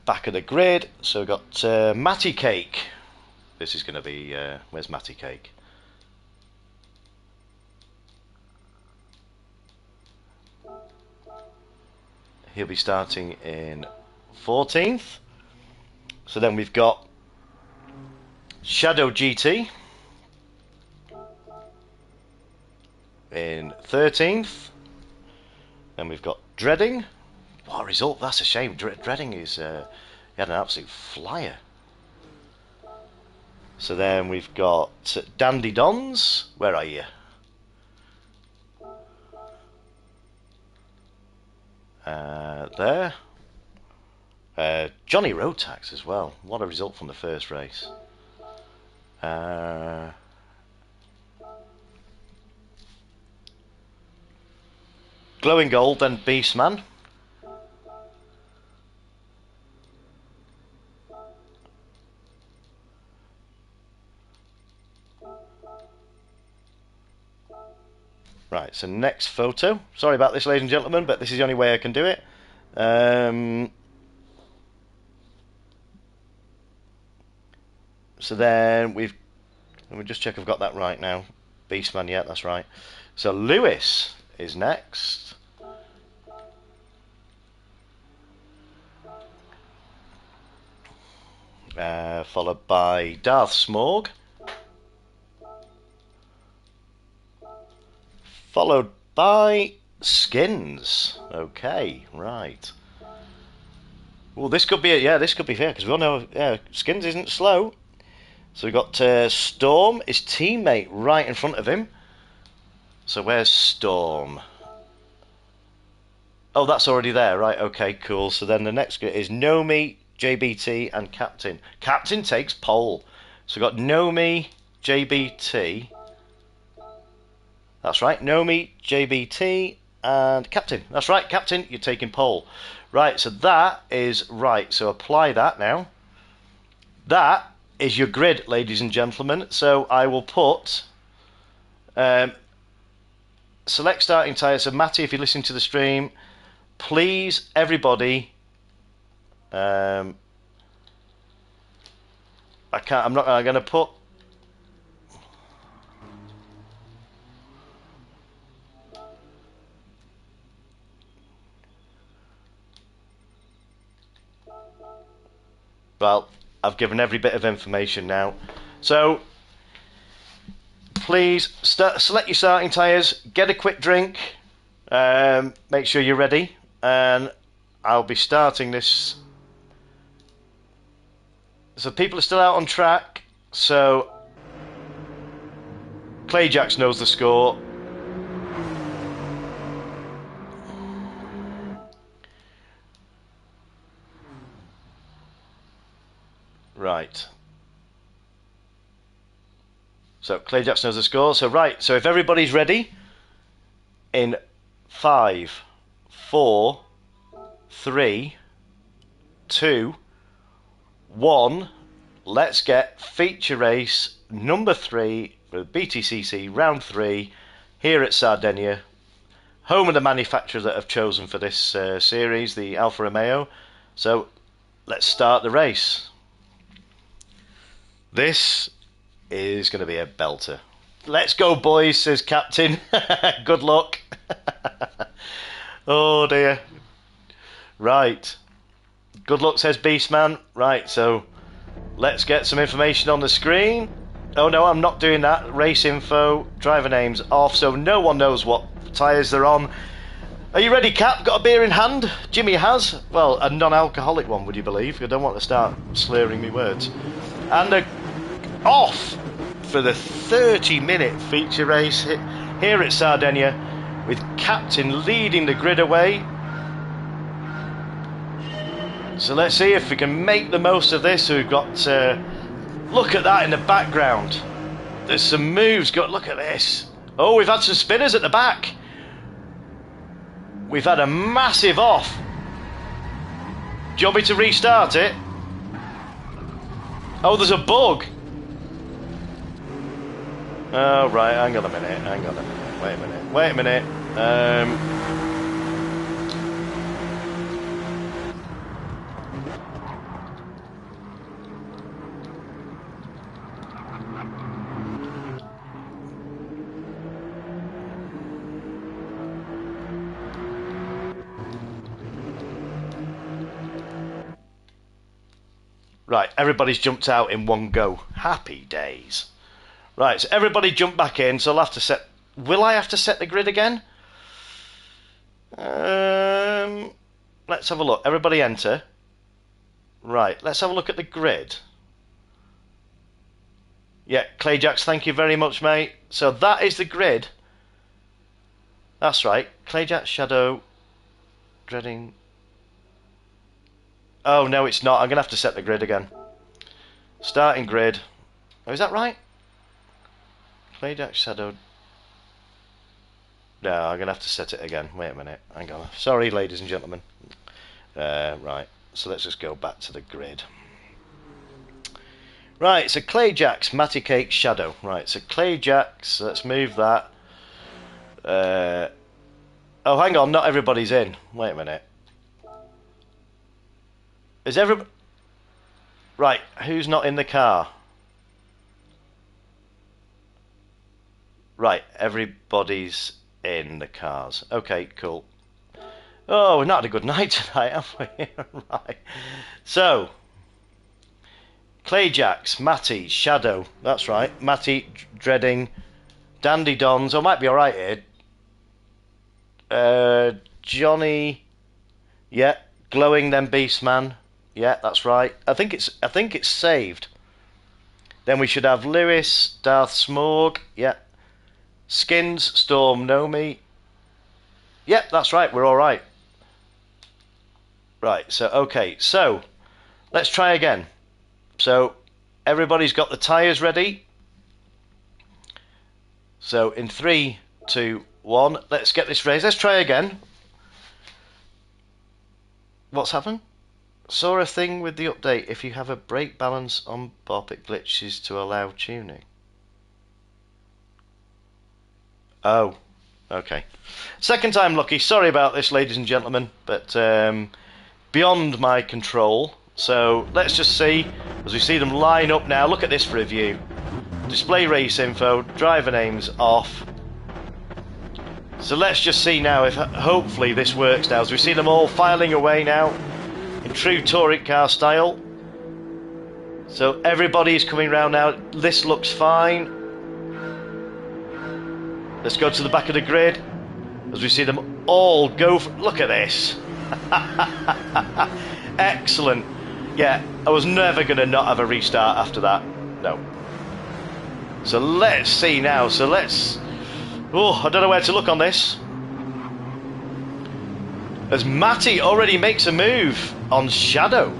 back of the grid. So we've got Matty Cake, This is going to be where's Matty Cake? He'll be starting in 14th. So then we've got Shadow GT in 13th. Then we've got Dreading. What a result, that's a shame. Dreading is he had an absolute flyer. So then we've got Dandy Dons. Where are you? There. Johnny Rotax as well. What a result from the first race. Glowing Gold, then Beastman. Right, so next photo. Sorry about this, ladies and gentlemen, but this is the only way I can do it. So then let me just check I've got that right now. Beastman, yeah, that's right. So Lewis is next. Followed by Darth Smorg. Followed by Skins. Okay, right. Well, this could be this could be fair because we all know Skins isn't slow. So we've got Storm, his teammate, right in front of him. So where's Storm? Oh, that's already there, right? Okay, cool. So then the next is Nomi, JBT, and Captain. Captain takes pole. So we've got Nomi, JBT. That's right, Nomi, JBT, and Captain. That's right, Captain, you're taking pole. Right, so that is right. So apply that now. That is your grid, ladies and gentlemen. So I will put select starting tyre. So Matty, if you listen to the stream, please, everybody. I'm going to put. Well, I've given every bit of information now. So, please select your starting tyres, get a quick drink, make sure you're ready, and I'll be starting this. So people are still out on track, so Clayjacks knows the score. Right. So Clayjacks knows the score. So right. So if everybody's ready, in 5, 4, 3, 2, 1, let's get feature race number 3 for the Btcc round 3 here at Sardinia, home of the manufacturer that I've chosen for this series, the Alfa Romeo. So let's start the race. This is going to be a belter. Let's go, boys, says Captain. Good luck. Oh, dear. Right. Good luck, says Beastman. Right, so let's get some information on the screen. Oh, no, I'm not doing that. Race info, driver names off, so no one knows what tyres they're on. Are you ready, Cap? Got a beer in hand? Jimmy has. Well, a non-alcoholic one, would you believe? I don't want to start slurring me words. And off for the 30-minute feature race here at Sardinia, with Captain leading the grid away. So let's see if we can make the most of this. So we've got, look at that in the background. There's some moves. Look at this. Oh, we've had some spinners at the back. We've had a massive off. Do you want me to restart it? Oh, there's a bug. Oh, right, hang on a minute, wait a minute. Right, everybody's jumped out in one go. Happy days. Right, so everybody jump back in, so I'll have to set... Will I have to set the grid again? Let's have a look. Everybody enter. Right, let's have a look at the grid. Yeah, Clayjacks, thank you very much, mate. So that is the grid. That's right. Clayjack, Shadow, Dreading... Oh, no, it's not. I'm going to have to set the grid again. Starting grid. Oh, is that right? Clayjack, Shadow... No, I'm going to have to set it again. Wait a minute. Hang on. Sorry, ladies and gentlemen. Right, so let's just go back to the grid. Right, so Clayjacks, Matty Cake, Shadow. Right, so Clayjacks, let's move that. Oh, hang on, not everybody's in. Wait a minute. Is everybody... Right, who's not in the car? Right, everybody's in the cars. Okay, cool. Oh, we're not had a good night tonight, have we? Right. So, Clayjacks, Matty, Shadow. That's right. Matty, Dreading, Dandy Dons. I might be alright here. Johnny. Yeah. Glowing, then Beastman. Yeah, that's right. I think it's saved. Then we should have Lewis, Darth Smorg. Yeah. Skins, Storm, Nomi. Yep, that's right, we're alright. Right, so, okay, so, let's try again. So, everybody's got the tyres ready. So, in 3, 2, 1, let's get this race. Let's try again. What's happened? Saw a thing with the update. If you have a brake balance on Bop, it glitches to allow tuning. Oh, okay. Second time lucky. Sorry about this, ladies and gentlemen, but beyond my control. So let's just see, as we see them line up now. Look at this for a view. Display race info, driver names off. So let's just see now if hopefully this works now. As we see them all filing away now in true touring car style. So everybody's coming round now. This looks fine. Let's go to the back of the grid as we see them all go for... Look at this. Excellent. Yeah, I was never going to not have a restart after that. No. So let's see now. So let's... Oh, I don't know where to look on this. As Matty already makes a move on Shadow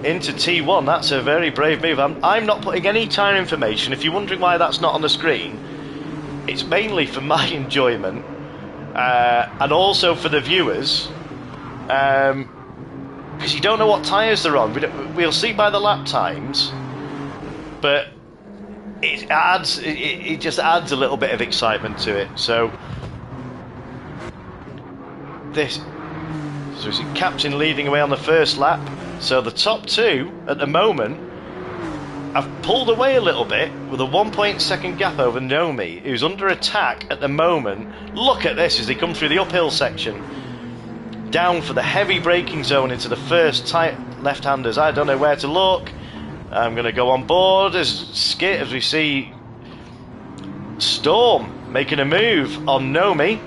into T1. That's a very brave move. I'm not putting any tyre information. If you're wondering why that's not on the screen, it's mainly for my enjoyment and also for the viewers, because you don't know what tyres they're on. We'll see by the lap times, but it just adds a little bit of excitement to it. So we see Captain leading away on the first lap. So the top two at the moment have pulled away a little bit with a 1.2 gap over Nomi, who's under attack at the moment. Look at this as they come through the uphill section, down for the heavy braking zone into the first tight left-handers. I don't know where to look. I'm going to go on board as we see Storm making a move on Nomi.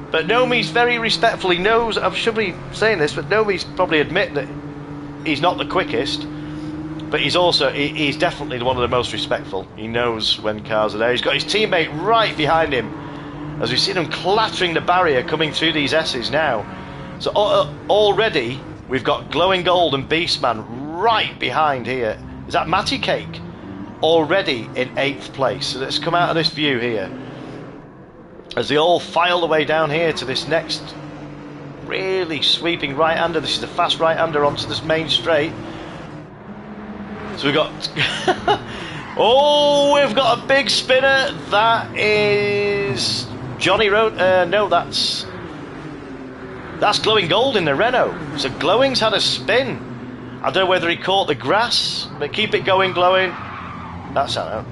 But Nomi's very respectful. He knows, I should be saying this, but Nomi's probably admit that he's not the quickest. But he's definitely one of the most respectful. He knows when cars are there. He's got his teammate right behind him as we see them clattering the barrier coming through these S's now. So already we've got Glowing Gold and Beastman right behind here. Is that Matty Cake? Already in 8th place. So let's come out of this view here as they all file the way down here to this next really sweeping right-hander. This is the fast right-hander onto this main straight. So we've got... Oh, we've got a big spinner. That is... Johnny Road... no, that's Glowing Gold in the Renault. So Glowing's had a spin. I don't know whether he caught the grass, but keep it going, Glowing. That's out.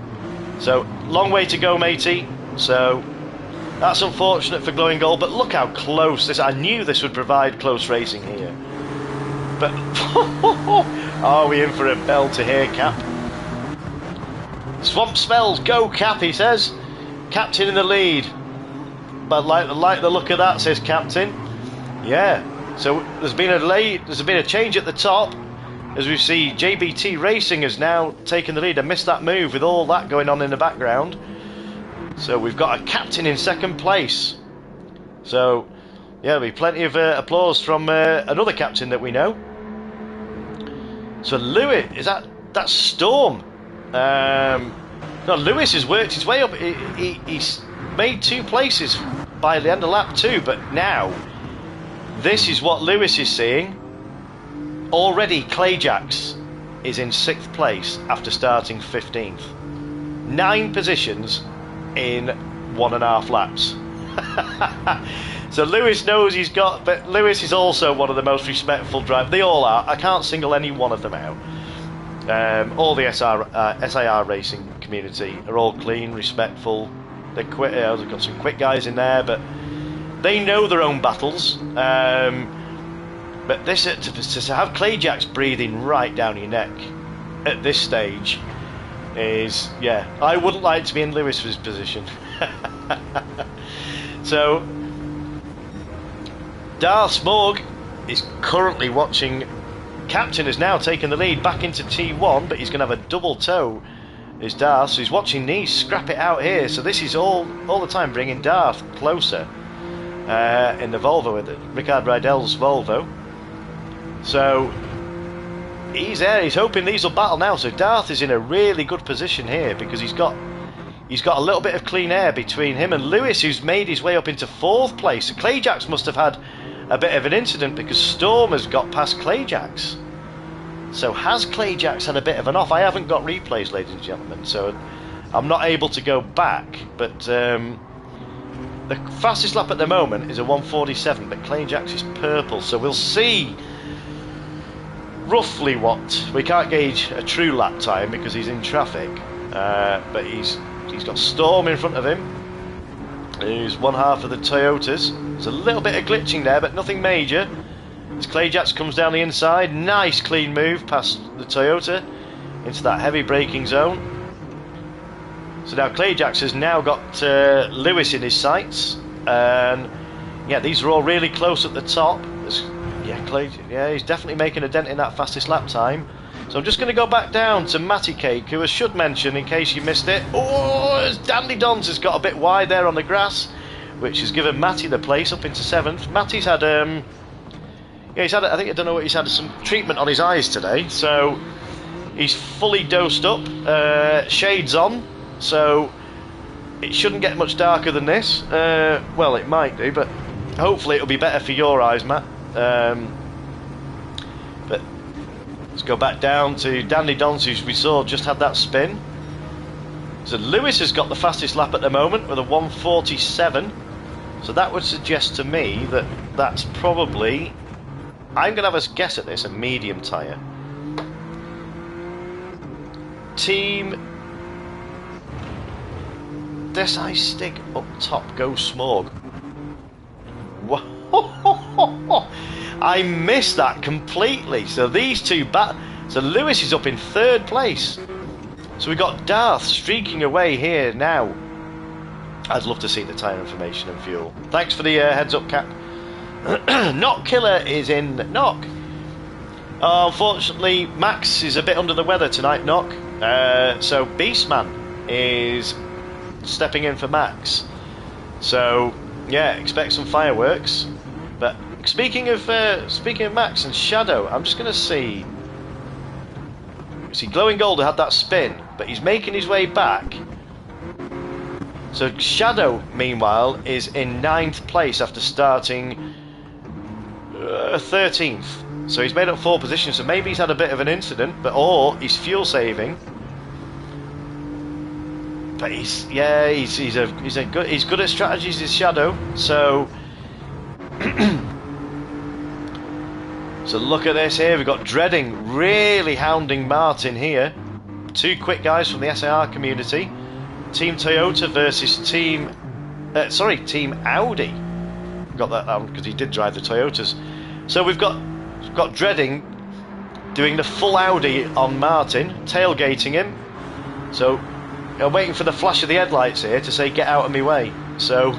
So, long way to go, matey. So, that's unfortunate for Glowing Gold, but look how close this... I knew this would provide close racing here. But are we in for a belter here, Cap? Swamp smells, go Cap, he says. Captain in the lead. But like the look of that, says Captain. Yeah. So there's been a change at the top, as we see JBT Racing has now taken the lead. I missed that move with all that going on in the background. So we've got a captain in second place. So yeah, there'll be plenty of applause from another captain that we know. So Lewis, is that's Storm? No, Lewis has worked his way up. He's made 2 places by the end of lap 2, but now this is what Lewis is seeing. Already Clayjacks is in 6th place after starting 15th. 9 positions in 1.5 laps. So Lewis knows he's got, but Lewis is also one of the most respectful drivers. They all are. I can't single any one of them out. All the SIR racing community are all clean, respectful. They're quick. They've got some quick guys in there, but they know their own battles. But this to have Clayjacks breathing right down your neck at this stage is, yeah, I wouldn't like to be in Lewis's position. So Darth Smorg is currently watching. Captain has now taken the lead back into T1, but he's going to have a double toe. Is Darth, so he's watching these scrap it out here. So this is all the time bringing Darth closer in the Volvo with it, Ricard Rydell's Volvo. So he's there. He's hoping these will battle now. So Darth is in a really good position here because he's got a little bit of clean air between him and Lewis, who's made his way up into 4th place. So Clayjacks must have had a bit of an incident because Storm has got past Clayjacks. So has Clayjacks had a bit of an off? I haven't got replays, ladies and gentlemen, so I'm not able to go back. But the fastest lap at the moment is a 1:47, but Clayjacks is purple. So we'll see roughly what. We can't gauge a true lap time because he's in traffic. But he's got Storm in front of him, who's one half of the Toyotas. There's a little bit of glitching there, but nothing major. As Clayjacks comes down the inside, nice clean move past the Toyota into that heavy braking zone. So now Clayjacks has now got Lewis in his sights, and yeah, these are all really close at the top. Yeah, he's definitely making a dent in that fastest lap time. So I'm just going to go back down to Matty Cake, who I should mention in case you missed it. Oh, Dandy Dons has got a bit wide there on the grass, which has given Matty the place up into 7th. Matty's had he's had, I think, I don't know what, he's had some treatment on his eyes today, so he's fully dosed up, shades on, so it shouldn't get much darker than this. Well, it might do, but hopefully it'll be better for your eyes, Matt. But let's go back down to Dandy Dons, who we saw just had that spin. So Lewis has got the fastest lap at the moment with a 1:47, so that would suggest to me that that's probably, I'm going to have a guess at this, a medium tyre. Team Desai Stick up top, go Smorg. Whoa. I missed that completely. So these two so Lewis is up in 3rd place. So we've got Darth streaking away here now. I'd love to see the tyre information and fuel. Thanks for the heads up, Cap. Knock Killer is in Knock. Unfortunately, Max is a bit under the weather tonight, Knock. So Beastman is stepping in for Max. So yeah, expect some fireworks. But speaking of Max and Shadow, I'm just going to see. See, Glowing Gold had that spin, but he's making his way back. So Shadow, meanwhile, is in 9th place after starting 13th. So he's made up 4 positions. So maybe he's had a bit of an incident, or he's fuel saving. But he's good at strategies. Is Shadow. So so look at this here. We've got Dreading really hounding Martin here. 2 quick guys from the SIR community. Team Toyota versus Team Audi. Got that because he did drive the Toyotas. So we've got got Dreading doing the full Audi on Martin, tailgating him. So I'm waiting for the flash of the headlights here to say get out of my way. So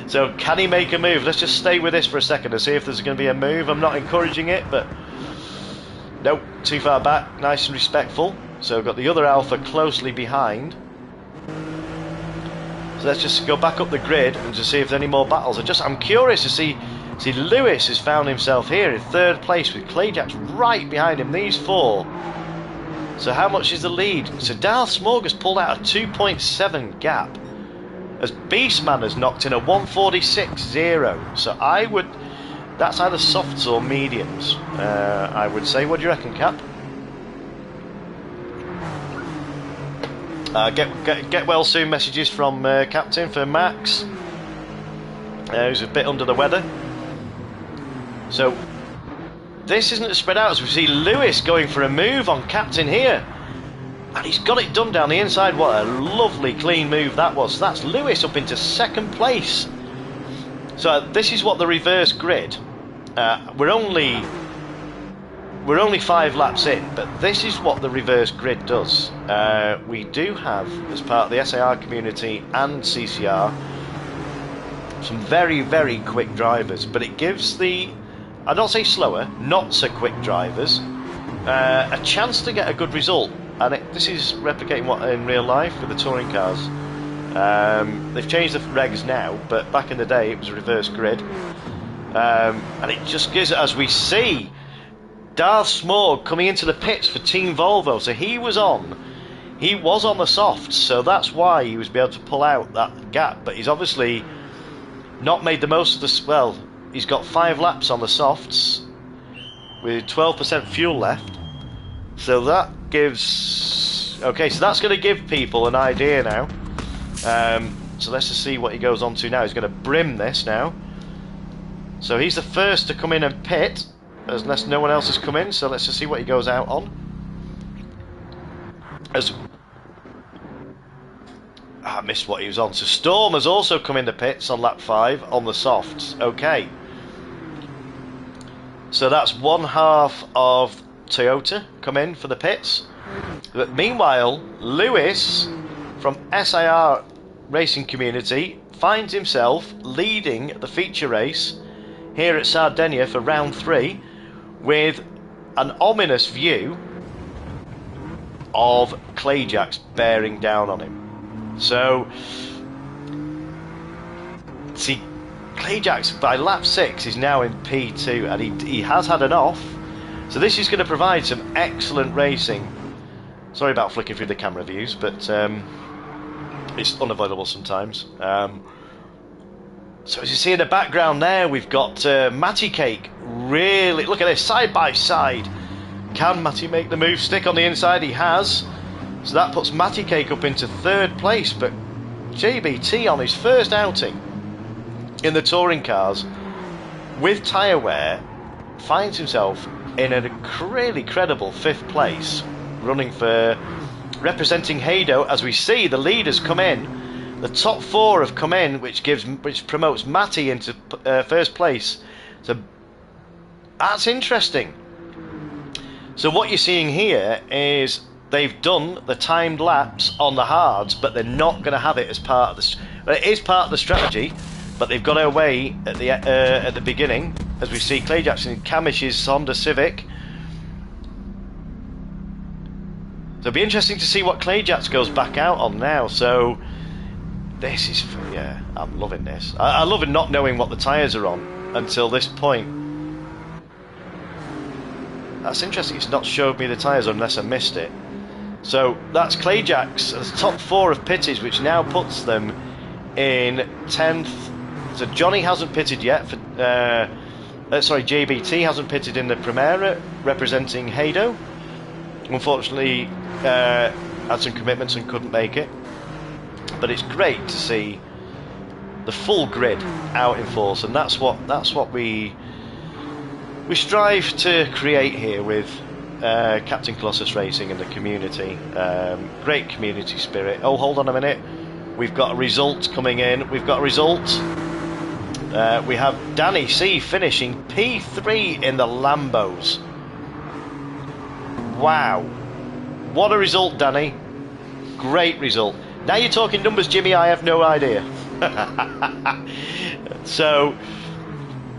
so can he make a move? Let's just stay with this for a second and see if there's going to be a move. I'm not encouraging it, but nope, too far back, nice and respectful. So we've got the other Alpha closely behind. So let's just go back up the grid and just see if there's any more battles. I'm curious to see Lewis has found himself here in third place with Clayjack's right behind him. These four. So how much is the lead? So Darth Smorg has pulled out a 2.7 gap, as Beastman has knocked in a 146.0. So that's either softs or mediums, I would say. What do you reckon, Cap? Get well soon messages from Captain for Max, who's a bit under the weather. So this isn't as spread out as we see Lewis going for a move on Captain here. And he's got it done down the inside. What a lovely clean move that was. That's Lewis up into second place. So this is what the reverse grid. We're only 5 laps in, but this is what the reverse grid does. We do have, as part of the SAR community and CCR, some very, very quick drivers, but it gives the, I'd not say slower, not so quick drivers a chance to get a good result. And this is replicating what in real life with the touring cars. They've changed the regs now, but back in the day it was a reverse grid. And it just gives, as we see, Darth Smorg coming into the pits for Team Volvo. So he was on the softs, so that's why he was able to pull out that gap. But he's obviously not made the most of this. Well, he's got 5 laps on the softs with 12% fuel left. So that gives... Okay, so that's going to give people an idea now. So let's just see what he goes on to now. He's going to brim this now. So he's the first to come in and pit, unless no one else has come in. So let's just see what he goes out on. I missed what he was on. So Storm has also come in the pits on lap 5 on the softs. Okay. So that's one half of Toyota come in for the pits. But meanwhile, Lewis from SIR Racing Community finds himself leading the feature race here at Sardinia for round 3 with an ominous view of Clayjack's bearing down on him. So, see, Clayjack's by lap 6 is now in P2 and he has had an off. So this is going to provide some excellent racing. Sorry about flicking through the camera views, but it's unavoidable sometimes. So as you see in the background there, we've got Matty Cake. Really, look at this, side by side. Can Matty make the move stick on the inside? He has. So that puts Matty Cake up into third place, but JBT on his first outing in the touring cars with tyre wear finds himself in a really credible 5th place, running for representing Hado. As we see, the leaders come in, the top 4 have come in, which promotes Matty into first place. So that's interesting. So what you're seeing here is they've done the timed laps on the hards, but they're not going to have it as part of the. Well, it is part of the strategy, but they've got away at the beginning, as we see Clay Jackson in Camish's Honda Civic. So it'll be interesting to see what Clay Jacks goes back out on now. So this is, yeah, I'm loving this. I love not knowing what the tyres are on until this point. That's interesting. It's not showed me the tyres unless I missed it. So that's Clay Jacks, the top 4 of pitted, which now puts them in 10th. So Johnny hasn't pitted yet. JBT hasn't pitted in the Primera, representing Hado. Unfortunately, had some commitments and couldn't make it. But it's great to see the full grid out in force, and that's what we strive to create here with Captain Colossus Racing and the community. Great community spirit. Oh, hold on a minute. We've got a result coming in. We've got a result. We have Danny C finishing P3 in the Lambos. Wow. What a result, Danny. Great result. Now you're talking numbers, Jimmy, I have no idea. So,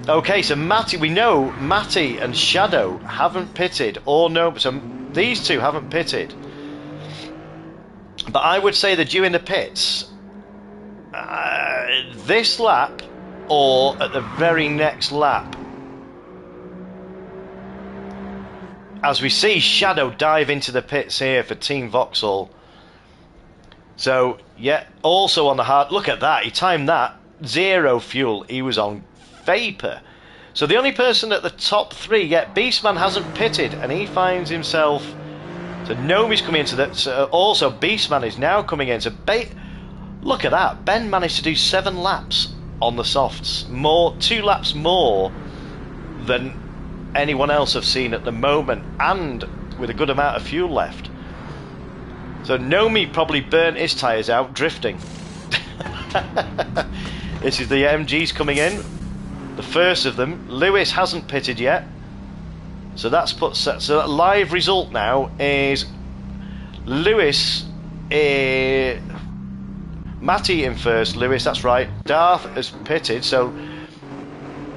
okay, so Matty, we know Matty and Shadow haven't pitted, or no, so these two haven't pitted. But I would say they're due in the pits this lap or at the very next lap. As we see Shadow dive into the pits here for Team Vauxhall. So, yeah, also on the hard... Look at that, he timed that. 0 fuel, he was on Vapor. So the only person at the top 3, yet Beastman hasn't pitted, and he finds himself... So Nomi's coming into that. So also, Beastman is now coming in. So look at that. Ben managed to do 7 laps on the softs. 2 laps more than anyone else have seen at the moment, and with a good amount of fuel left. So Nomi probably burnt his tyres out drifting. This is the MGs coming in. The first of them. Lewis hasn't pitted yet. So that's put set. So that live result now is Lewis, Matty in first. Lewis, that's right. Darth has pitted. So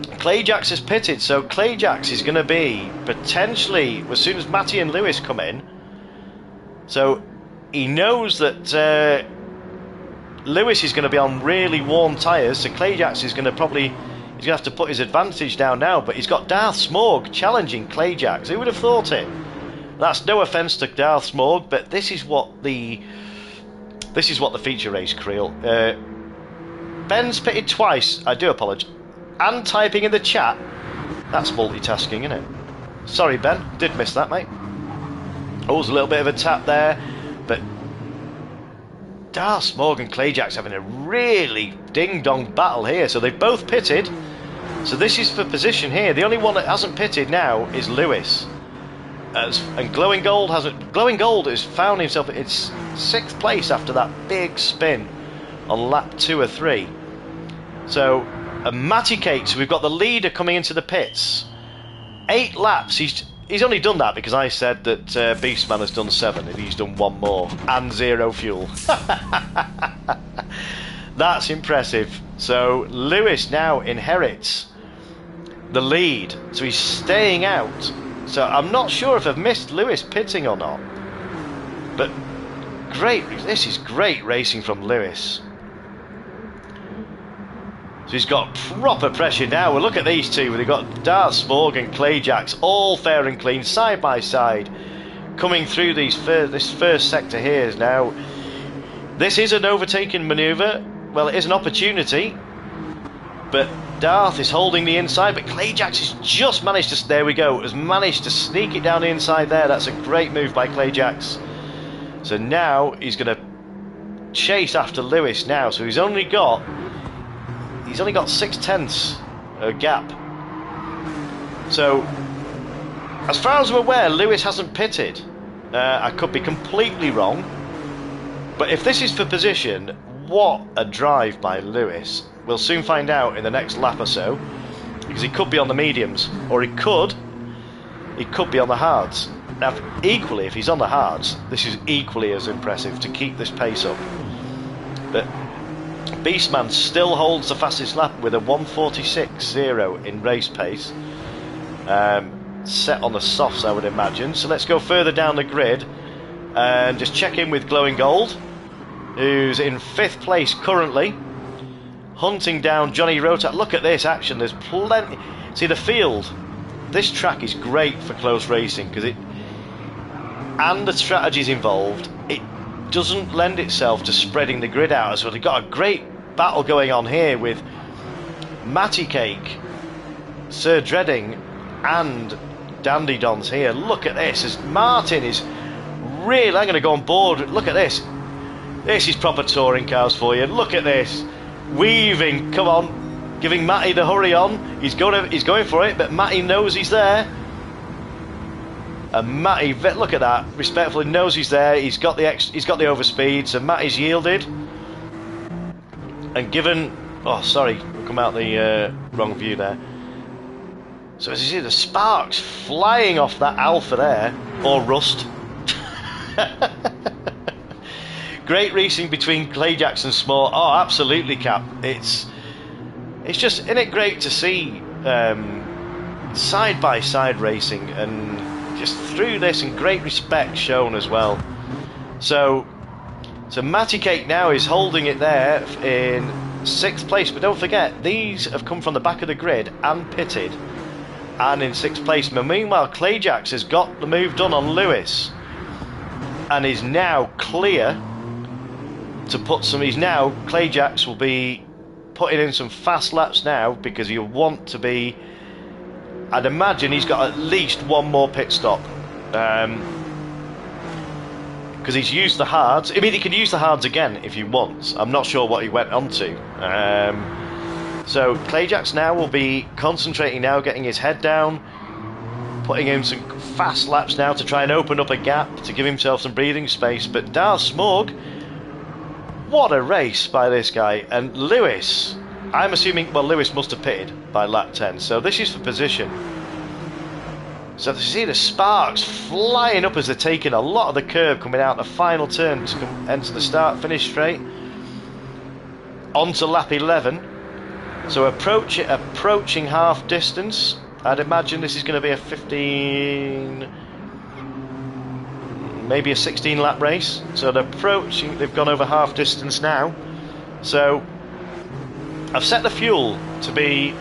Clayjax has pitted. So Clayjax is going to be potentially as soon as Matty and Lewis come in. So he knows that Lewis is going to be on really warm tyres. So Clayjax is going to probably. He's going to have to put his advantage down now, but he's got Darth Smorg challenging Clayjax. Who would have thought it? That's no offence to Darth Smorg, but this is what the feature race, Creel. Ben's pitted twice. I do apologise. And typing in the chat. That's multitasking, isn't it? Sorry, Ben. Did miss that, mate. Oh, there's a little bit of a tap there, but Darth Smorg and Clayjax having a really ding-dong battle here. So they've both pitted. So this is for position here. The only one that hasn't pitted now is Lewis. And Glowing Gold hasn't. Glowing Gold has found himself in 6th place after that big spin on lap 2 or 3. So Matty Cakes, we've got the leader coming into the pits. 8 laps. He's only done that because I said that Beastman has done 7 and he's done 1 more and 0 fuel. That's impressive. So Lewis now inherits the lead. So he's staying out. So I'm not sure if I've missed Lewis pitting or not. But great. This is great racing from Lewis. So he's got proper pressure now. Well, look at these two. They've got Darth Smorg and Clayjax all fair and clean, side by side, coming through this first sector here now. This is an overtaking manoeuvre. Well, it is an opportunity. But Darth is holding the inside, but Clayjax has just managed to... There we go. Has managed to sneak it down the inside there. That's a great move by Clayjax. So now he's going to chase after Lewis now. So he's only got 6/10 gap. So as far as I'm aware, Lewis hasn't pitted. I could be completely wrong, but if this is for position, what a drive by Lewis. We'll soon find out in the next lap or so, because he could be on the mediums, or he could be on the hards. Now equally, if he's on the hards, this is equally as impressive to keep this pace up. But Beastman still holds the fastest lap with a 1:46.0 in race pace, set on the softs, I would imagine. So let's go further down the grid and just check in with Glowing Gold, who's in 5th place currently, hunting down Johnny Rotat. Look at this action. There's plenty. See the field. This track is great for close racing because and the strategies involved. It doesn't lend itself to spreading the grid out. So they've got a great battle going on here with Matty Cake, Sir Dreading, and Dandy Dons here. Look at this. As Martin is really... I'm going to go on board. Look at this. This is proper touring cars for you. Look at this. Weaving. Come on. Giving Matty the hurry on. He's going for it, but Matty knows he's there. And Matty, look at that, respectfully knows he's there. He's got the overspeed, so Matty's yielded and given. Oh, sorry, we've come out the wrong view there. So as you see, the sparks flying off that Alpha there, or Rust. Great racing between Clayjacks and Small. Oh, absolutely, Cap. It's just, isn't it great to see side by side racing, and just through this, and great respect shown as well. So Matty Cake now is holding it there in 6th place, but don't forget, these have come from the back of the grid and pitted, and in 6th place. But meanwhile, Clayjacks has got the move done on Lewis, and is now clear to put some. Clayjacks will be putting in some fast laps now, because he'll want to be. I'd imagine he's got at least one more pit stop. Because he's used the hards. I mean, he can use the hards again if he wants. I'm not sure what he went on to. So Clayjacks now will be concentrating now, getting his head down, putting in some fast laps now to try and open up a gap to give himself some breathing space. But Darth Smog, what a race by this guy. And Lewis, I'm assuming, well, Lewis must have pitted by lap 10. So this is for position. So you see the sparks flying up as they're taking a lot of the curve coming out the final turn to enter the start-finish straight. On to lap 11. So approaching half distance. I'd imagine this is going to be a 15, maybe a 16 lap race. So they're approaching, they've gone over half distance now. So I've set the fuel to be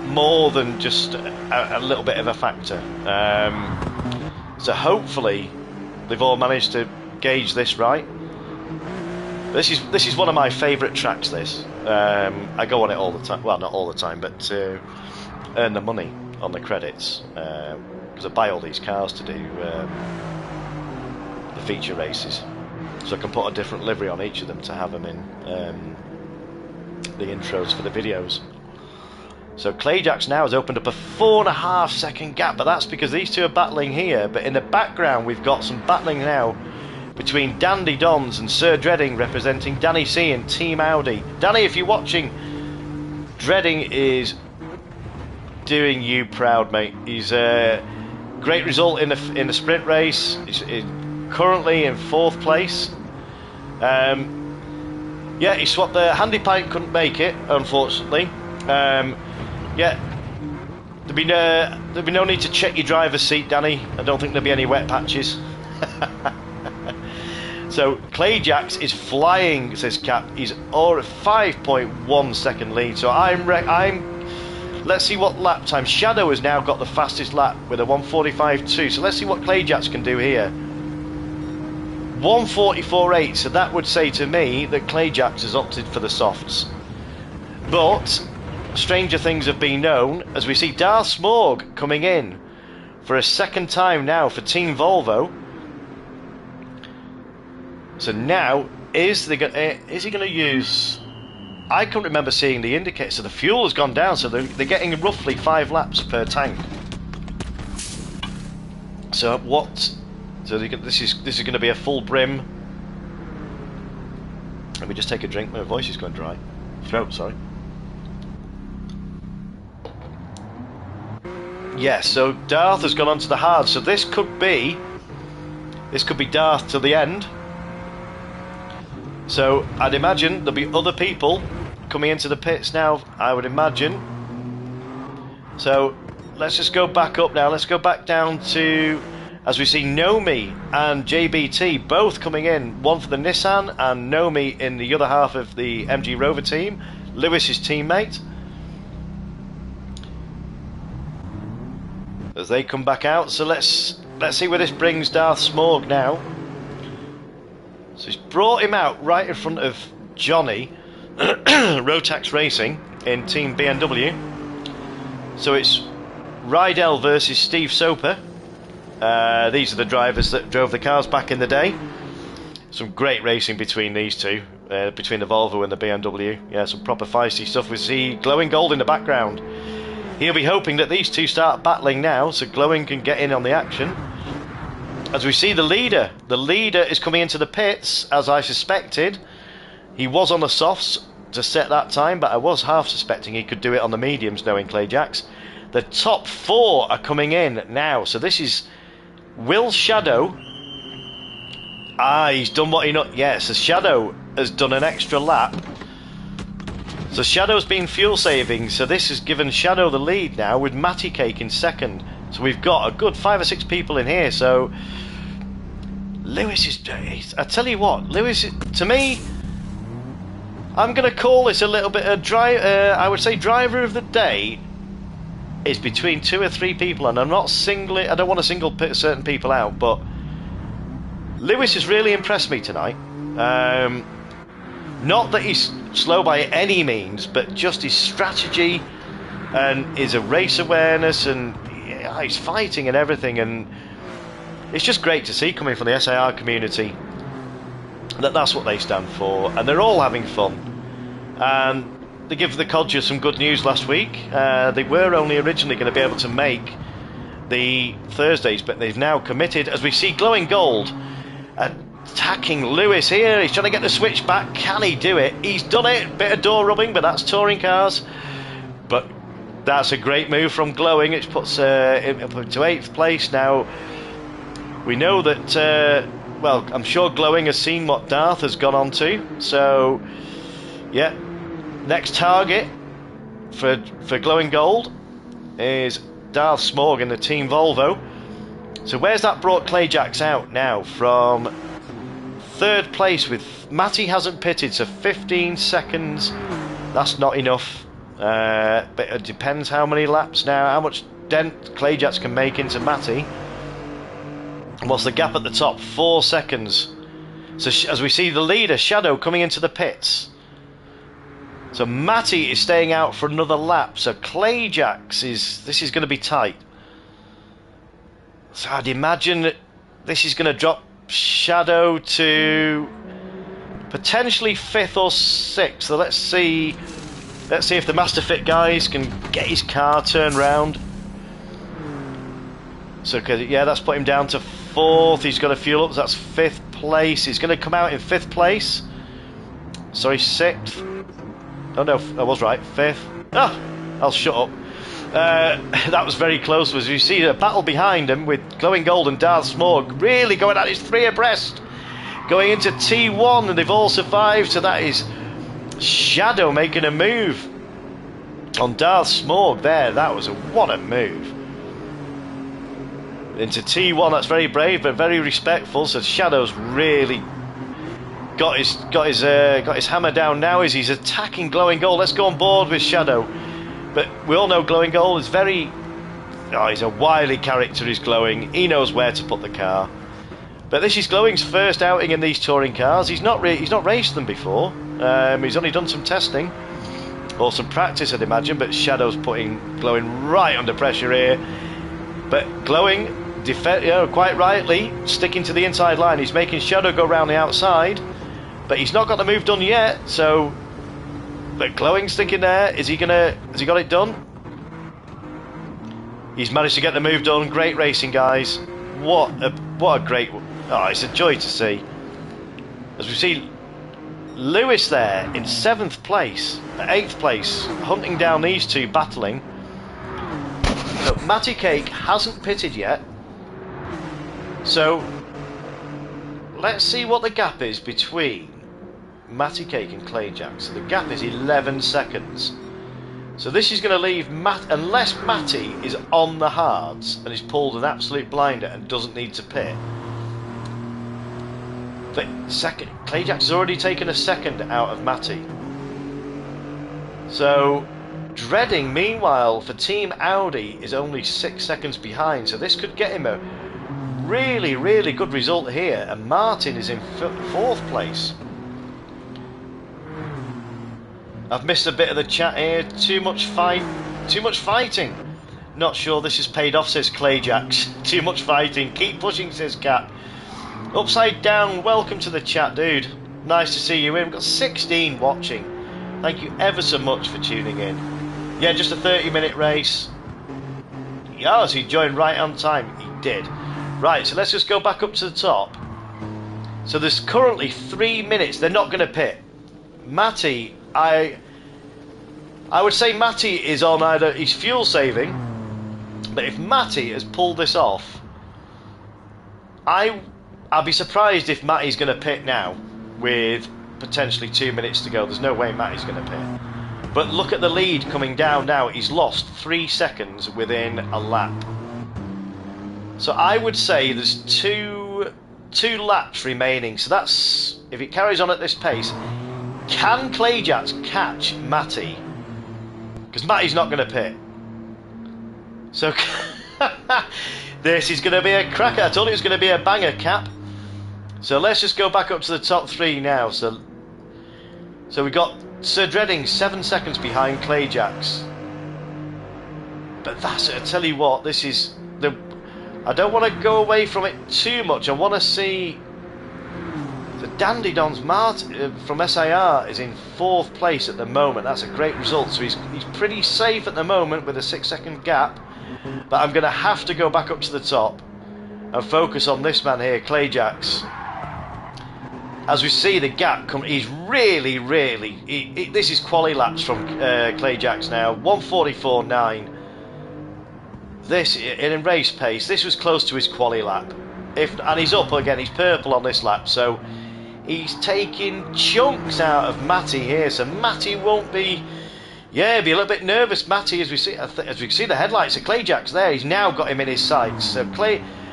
more than just a little bit of a factor. So hopefully they've all managed to gauge this right. This is one of my favourite tracks, this. I go on it all the time. Well, not all the time, but to earn the money on the credits. Because I buy all these cars to do the feature races. So I can put a different livery on each of them to have them in the intros for the videos. So Clayjacks now has opened up a 4.5 second gap, but that's because these two are battling here. But in the background we've got some battling now between Dandy Dons and Sir Dreading, representing Danny C and Team Audi. Danny, if you're watching, Dreading is doing you proud, mate. He's a great result in the sprint race. He's currently in 4th place. Yeah, he swapped the handy pipe, couldn't make it, unfortunately. Yeah, there'd be no need to check your driver's seat, Danny. I don't think there'll be any wet patches. So Clayjacks is flying, says Cap. He's or 5.1 second lead. So let's see what lap time. Shadow has now got the fastest lap with a 1:45.2. So let's see what Clayjacks can do here. 1:44.8. So that would say to me that Clayjacks has opted for the softs. But stranger things have been known, as we see Darth Smog coming in for a second time now for Team Volvo. So now, is he going to use... I can't remember seeing the indicator. So the fuel has gone down, so they're getting roughly 5 laps per tank. So what... So this is going to be a full brim. Let me just take a drink. My voice is going dry. Throat, sorry. Yes, so Darth has gone onto the hard. So this could be Darth till the end. So I'd imagine there'll be other people coming into the pits now, I would imagine. So let's just go back up now. Let's go back down to, as we see Nomi and JBT both coming in. One for the Nissan and Nomi in the other half of the MG Rover team. Lewis's teammate. As they come back out. So let's see where this brings Darth Smog now. So he's brought him out right in front of Johnny, Rotax Racing in Team BMW. So it's Rydell versus Steve Soper. These are the drivers that drove the cars back in the day. Some great racing between these two, between the Volvo and the BMW. Yeah, some proper feisty stuff. We see Glowing Gold in the background. He'll be hoping that these two start battling now, so Glowing can get in on the action. As we see the leader is coming into the pits, as I suspected. He was on the softs, to set that time, but I was half suspecting he could do it on the mediums, knowing Clayjacks. The top 4 are coming in now, so this is Will Shadow. He's done what he not. Yes, so Shadow has done an extra lap. So Shadow's been fuel saving, so this has given Shadow the lead now with Matty Cake in second. So we've got a good 5 or 6 people in here. So Lewis is. I tell you what, Lewis, to me, I'm going to call this a little bit of I would say driver of the day is between 2 or 3 people, and I'm not singling. I don't want to single certain people out, but Lewis has really impressed me tonight. Not that he's slow by any means, but just his strategy and his race awareness, and he's fighting and everything, and it's just great to see coming from the SIR community that's what they stand for, and they're all having fun. And they give the Codger some good news last week. They were only originally going to be able to make the Thursdays, but they've now committed, as we see Glowing Gold attacking Lewis here. He's trying to get the switch back. Can he do it? He's done it. Bit of door rubbing, but that's touring cars. But that's a great move from Glowing. It puts him up to 8th place now. We know that, well, I'm sure Glowing has seen what Darth has gone on to. So, yeah, next target for Glowing Gold is Darth Smorg in the Team Volvo. So where's that brought Clayjacks out now? From 3rd place with Matty hasn't pitted, so 15 seconds. That's not enough. But it depends how many laps now, how much dent Clayjacks can make into Matty. What's the gap at the top? 4 seconds. So as we see the leader, Shadow, coming into the pits. So Matty is staying out for another lap. So Clayjacks this is going to be tight. So I'd imagine that this is going to drop Shadow to potentially 5th or 6th. So let's see if the Masterfit guys can get his car turned round. So yeah, that's put him down to 4th. He's got to fuel up. So that's 5th place. He's going to come out in 5th place. Sorry, 6th. Oh no, I was right. 5th. I'll shut up. That was very close. As you see a battle behind him with Glowing Gold and Darth Smorg really going at his 3 abreast, going into T1, and they've all survived. So that is Shadow making a move on Darth Smorg there. That was what a move into T1. That's very brave but very respectful. So Shadow's really got his hammer down now as he's attacking Glowing Gold. Let's go on board with Shadow. But we all know Glowing Gold is he's a wily character. He's Glowing. He knows where to put the car. But this is Glowing's first outing in these touring cars. He's not raced them before. He's only done some testing or some practice, I'd imagine. But Shadow's putting Glowing right under pressure here. But Glowing, quite rightly, sticking to the inside line. He's making Shadow go around the outside, but he's not got the move done yet. So. But Glowing sticking there. Has he got it done? He's managed to get the move done. Great racing, guys. What a great. It's a joy to see. As we see Lewis there in 7th place, 8th place, hunting down these two, battling. So Matty Cake hasn't pitted yet. So let's see what the gap is between Matty Cake and Clayjacks. So the gap is 11 seconds. So this is going to leave unless Matty is on the hards and he's pulled an absolute blinder and doesn't need to pit. But Clayjacks has already taken a second out of Matty. So Dreading, meanwhile, for Team Audi is only 6 seconds behind. So this could get him a really, really good result here. And Martin is in 4th place. I've missed a bit of the chat here. Too much fighting. Not sure this has paid off, says Clayjacks. Too much fighting. Keep pushing, says Cap. Upside Down, welcome to the chat, dude. Nice to see you in. We've got 16 watching. Thank you ever so much for tuning in. Yeah, just a 30-minute race. Yes, he joined right on time. He did. Right, so let's just go back up to the top. So there's currently 3 minutes. They're not going to pit. Matty I would say Matty is on either he's fuel saving, but if Matty has pulled this off, I'd be surprised if Matty's going to pit now with potentially 2 minutes to go. There's no way Matty's going to pit. But look at the lead coming down now. He's lost 3 seconds within a lap. So I would say there's two laps remaining. So that's, if it carries on at this pace, can Clayjacks catch Matty? Because Matty's not going to pit. So this is going to be a cracker. I told you it was going to be a banger, Cap. So let's just go back up to the top 3 now. So we got Sir Dreading 7 seconds behind Clayjacks. But that's it. I tell you what, this is the. I don't want to go away from it too much. I want to see the Dandy Dons. Mart from SIR is in 4th place at the moment. That's a great result. So he's pretty safe at the moment with a 6-second gap. But I'm going to have to go back up to the top and focus on this man here, Clayjacks. As we see the gap come, he's really, this is quali laps from Clayjacks now. 1:44.9. This in race pace. This was close to his quali lap. And he's up again. He's purple on this lap, so he's taking chunks out of Matty here. So Matty won't be. Yeah, be a little bit nervous, Matty, as we see the headlights of Clayjacks there. He's now got him in his sights.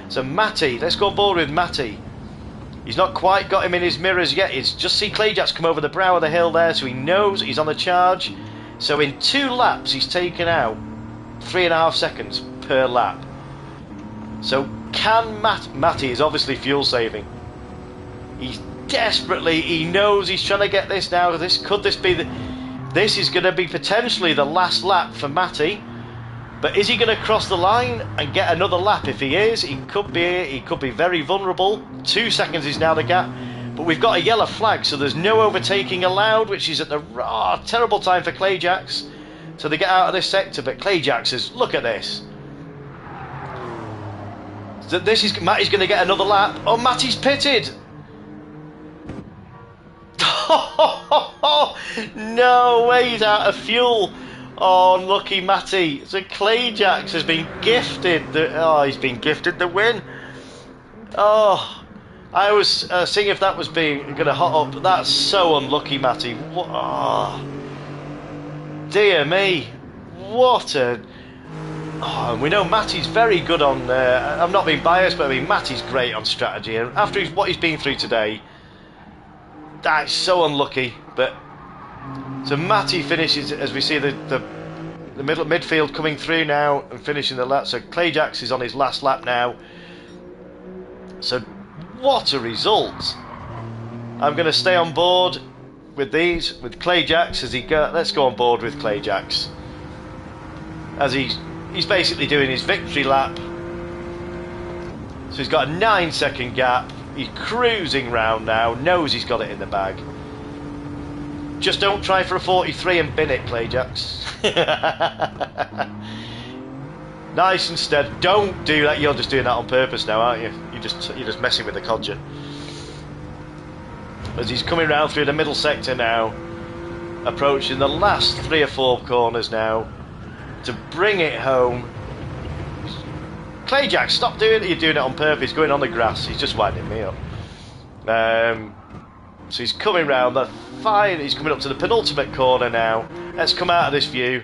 So Matty, let's go on board with Matty. He's not quite got him in his mirrors yet. It's just see Clayjacks come over the brow of the hill there, so he knows he's on the charge. So in 2 laps, he's taken out 3.5 seconds per lap. So can Matty is obviously fuel saving. He's desperately. He knows he's trying to get this now. This is going to be potentially the last lap for Matty. But is he going to cross the line and get another lap? If he is, he could be very vulnerable. 2 seconds is now the gap. But we've got a yellow flag, so there's no overtaking allowed, which is at the terrible time for Clayjacks. So they get out of this sector, but Clayjacks says, look at this. So Matty's going to get another lap. Oh, Matty's pitted. No way, he's out of fuel. Oh, unlucky Matty. So Clayjacks has been gifted he's been gifted the win. Oh, I was seeing if that was going to hot up. That's so unlucky, Matty. Dear me. What a... Oh, we know Matty's very good on... I'm not being biased, but I mean, Matty's great on strategy. And after what he's been through today, that's so unlucky. But so Matty finishes, as we see the midfield coming through now and finishing the lap. So Clayjacks is on his last lap now. So what a result! I'm going to stay on board with Clayjacks as he go. Let's go on board with Clayjacks as he's basically doing his victory lap. So he's got a 9-second gap. He's cruising round now. Knows he's got it in the bag. Just don't try for a 43 and bin it, Clayjacks. Nice and steady. Don't do that. You're just doing that on purpose now, aren't you? You're just messing with the Codger. As he's coming round through the middle sector now, approaching the last 3 or 4 corners now to bring it home. Clayjacks, stop doing it. You're doing it on purpose. Going on the grass. He's just winding me up. So he's coming round. He's coming up to the penultimate corner now. Let's come out of this view.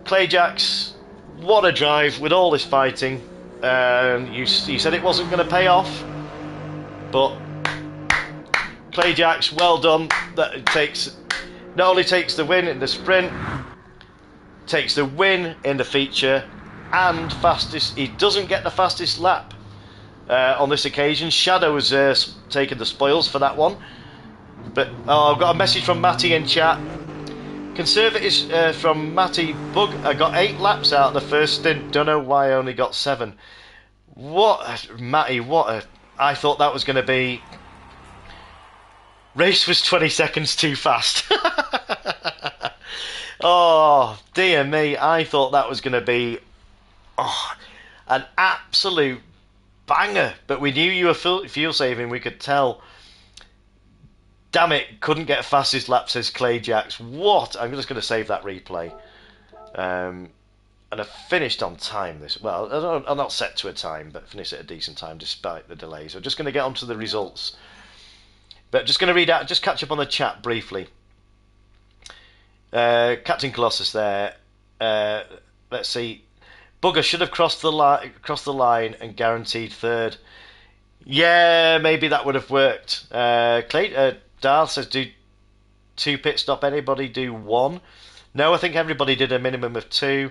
Clayjacks, what a drive with all this fighting. You said it wasn't going to pay off, but Clayjacks, well done. That not only takes the win in the sprint, takes the win in the feature, and fastest. He doesn't get the fastest lap on this occasion. Shadow has taken the spoils for that one. But I've got a message from Matty in chat. Conservatives from Matty Bug. I got 8 laps out the first stint. Don't know why I only got 7. Matty? I thought that was going to be. Race was 20 seconds too fast. Oh dear me! I thought that was going to be an absolute banger. But we knew you were fuel saving. We could tell. Damn it, couldn't get fastest lap, says Clay Jacks. What? I'm just going to save that replay. And I finished on time this. Well, I'm not set to a time, but finished at a decent time despite the delay. So just going to get onto the results. But just going to read out, just catch up on the chat briefly. Captain Colossus there. Let's see. Bugger should have crossed the line and guaranteed third. Yeah, maybe that would have worked. Darth says, do 2 pit stop anybody do 1? No, I think everybody did a minimum of 2.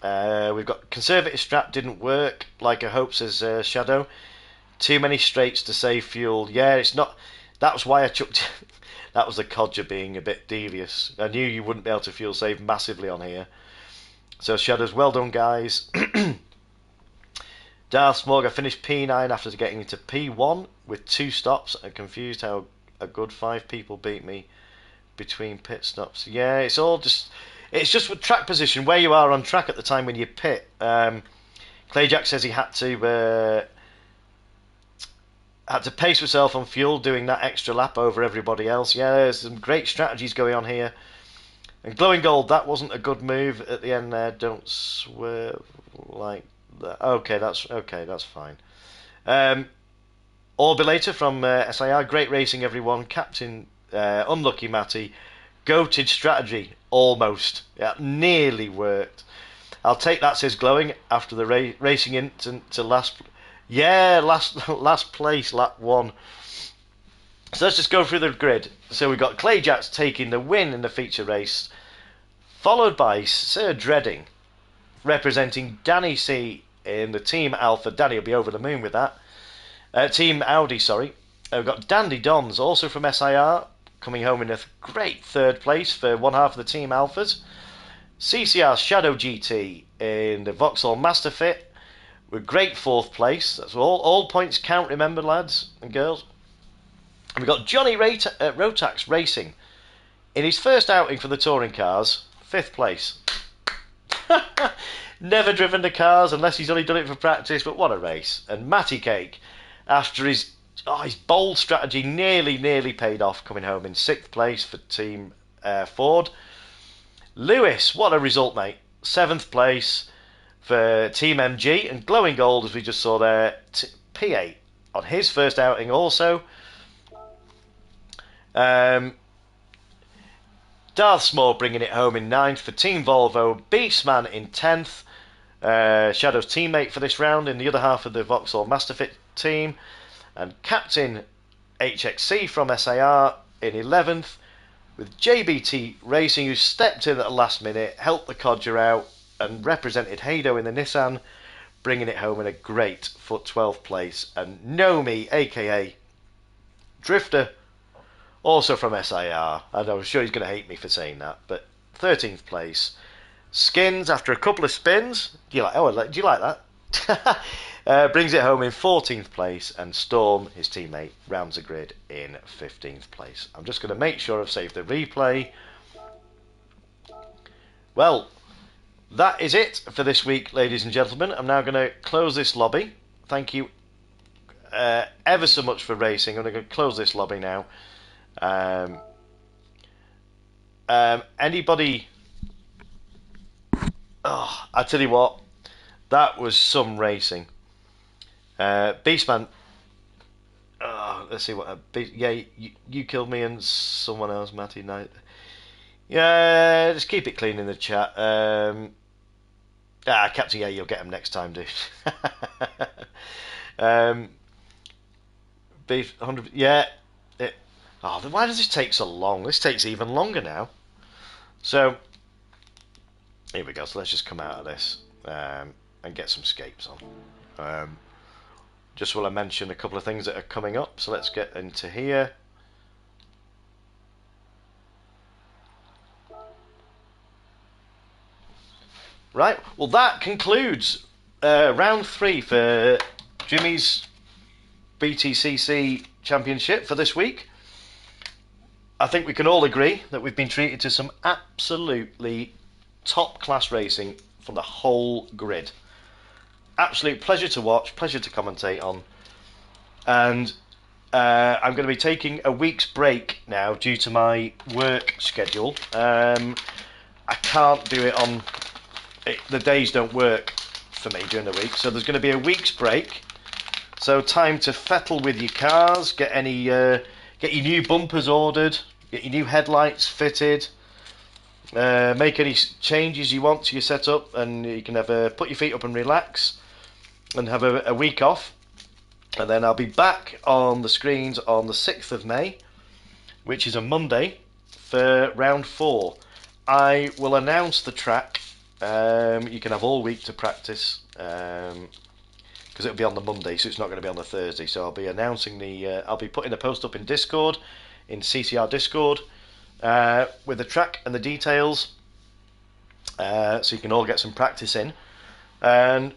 We've got conservative strat didn't work, like I hope, says Shadow. Too many straights to save fuel. Yeah, it's not. That was why I chucked. That was the Codger being a bit devious. I knew you wouldn't be able to fuel save massively on here. So Shadows, well done, guys. Darth Smorg, I finished P9 after getting into P1 with 2 stops. I'm confused how a good 5 people beat me between pit stops. Yeah, it's just with track position, where you are on track at the time when you pit. Clayjack says he had to pace himself on fuel, doing that extra lap over everybody else. Yeah, there's some great strategies going on here. And Glowing Gold, that wasn't a good move at the end there. Don't swerve like that. Okay, that's fine. Orbilator from SIR, great racing everyone. Captain Unlucky Matty, goated strategy, almost. Yeah, nearly worked. I'll take that, says Glowing, after the racing into last. Yeah, last place, lap 1. So let's just go through the grid. So we've got Clayjacks taking the win in the feature race, followed by Sir Dreading, representing Danny C in the Team Alpha. Danny will be over the moon with that. Team Audi, sorry. We've got Dandy Dons, also from SIR, coming home in a great 3rd place for one half of the Team Alphas. CCR Shadow GT in the Vauxhall Master Fit with great 4th place. That's all points count, remember, lads and girls. And we've got Johnny Rotax Racing in his first outing for the touring cars, 5th place. Never driven the cars unless he's only done it for practice, but what a race. And Matty Cake, after his bold strategy nearly paid off, coming home in 6th place for Team Ford. Lewis, what a result, mate. 7th place for Team MG, and Glowing Gold, as we just saw there, P8 on his first outing also. Darth Small bringing it home in 9th for Team Volvo. Beastman in 10th. Shadow's teammate for this round in the other half of the Vauxhall Masterfit team. And Captain HXC from SAR in 11th. With JBT Racing, who stepped in at the last minute, helped the Codger out, and represented Hado in the Nissan, bringing it home in a great 12th place. And Nomi, aka Drifter, also from SIR, and I'm sure he's going to hate me for saying that, but 13th place. Skins, after a couple of spins, do you like that? Brings it home in 14th place, and Storm, his teammate, rounds the grid in 15th place. I'm just going to make sure I've saved the replay. Well, that is it for this week, ladies and gentlemen. I'm now going to close this lobby. Thank you ever so much for racing. I'm going to close this lobby now. Anybody? Oh, I tell you what, that was some racing. Beastman. Oh, let's see what. Yeah, you killed me and someone else, Matty Knight. Yeah, just keep it clean in the chat. Captain, yeah, you'll get him next time, dude. Beef 100. Yeah. Then why does this take so long? This takes even longer now. So, here we go. So let's just come out of this and get some scapes on. Just will I mention a couple of things that are coming up. So let's get into here. Right. Well, that concludes round 3 for Jimmy's Btcc Championship for this week. I think we can all agree that we've been treated to some absolutely top-class racing from the whole grid. Absolute pleasure to watch, pleasure to commentate on. And I'm going to be taking a week's break now due to my work schedule. I can't do it on... the days don't work for me during the week, so there's going to be a week's break. So time to fettle with your cars, get your new bumpers ordered, get your new headlights fitted, make any changes you want to your setup, and you can put your feet up and relax and have a week off. And then I'll be back on the screens on the 6th of May, which is a Monday, for round 4. I will announce the track. You can have all week to practice, because it'll be on the Monday, so it's not going to be on the Thursday. So I'll be announcing I'll be putting a post up in Discord, in CCR Discord, with the track and the details, so you can all get some practice in. And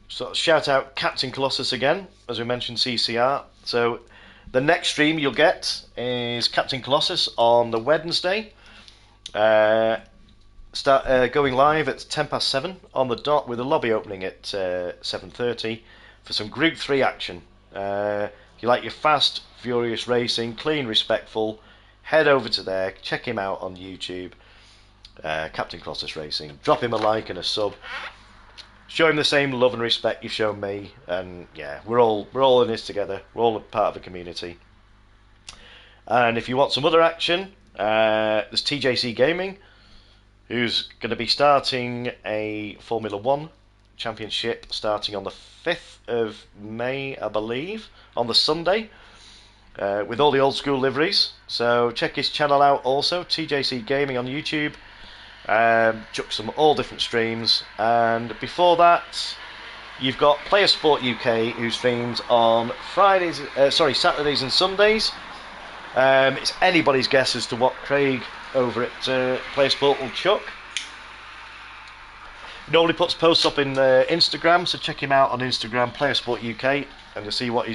so shout out Captain Colossus again, as we mentioned CCR. So the next stream you'll get is Captain Colossus on the Wednesday. Going live at 7:10 on the dot, with the lobby opening at 7:30 for some Group 3 action. If you like your fast, furious racing, clean, respectful, head over to there, check him out on YouTube, Captain Colossus Racing. Drop him a like and a sub. Show him the same love and respect you've shown me, and yeah, we're all in this together. We're all a part of a community. And if you want some other action, there's TJC Gaming, who's going to be starting a Formula 1 championship starting on the 5th of May, I believe, on the Sunday, with all the old school liveries. So check his channel out also, TJC Gaming on YouTube. Chuck some all different streams. And before that, you've got Player Sport UK, who streams on Saturdays and Sundays. It's anybody's guess as to what Craig over at Player Sport will chuck. He normally puts posts up in Instagram, so check him out on Instagram, Player Sport UK, and you'll see what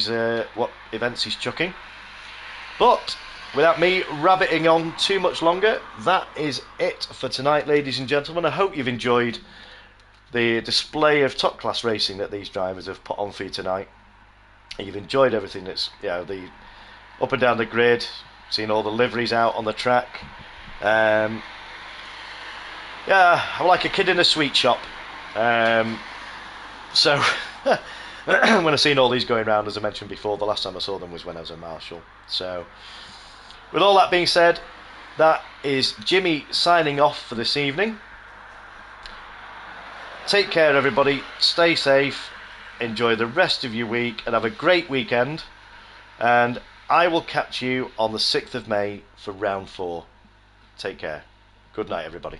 events he's chucking. But without me rabbiting on too much longer, that is it for tonight, ladies and gentlemen. I hope you've enjoyed the display of top class racing that these drivers have put on for you tonight. And you've enjoyed everything that's, the up and down the grid, seeing all the liveries out on the track. I'm like a kid in a sweet shop. So when I've seen all these going around, as I mentioned before, the last time I saw them was when I was a marshal. So with all that being said, that is Jimmy signing off for this evening. Take care, everybody. Stay safe. Enjoy the rest of your week and have a great weekend. And I will catch you on the 6th of May for round 4. Take care. Good night, everybody.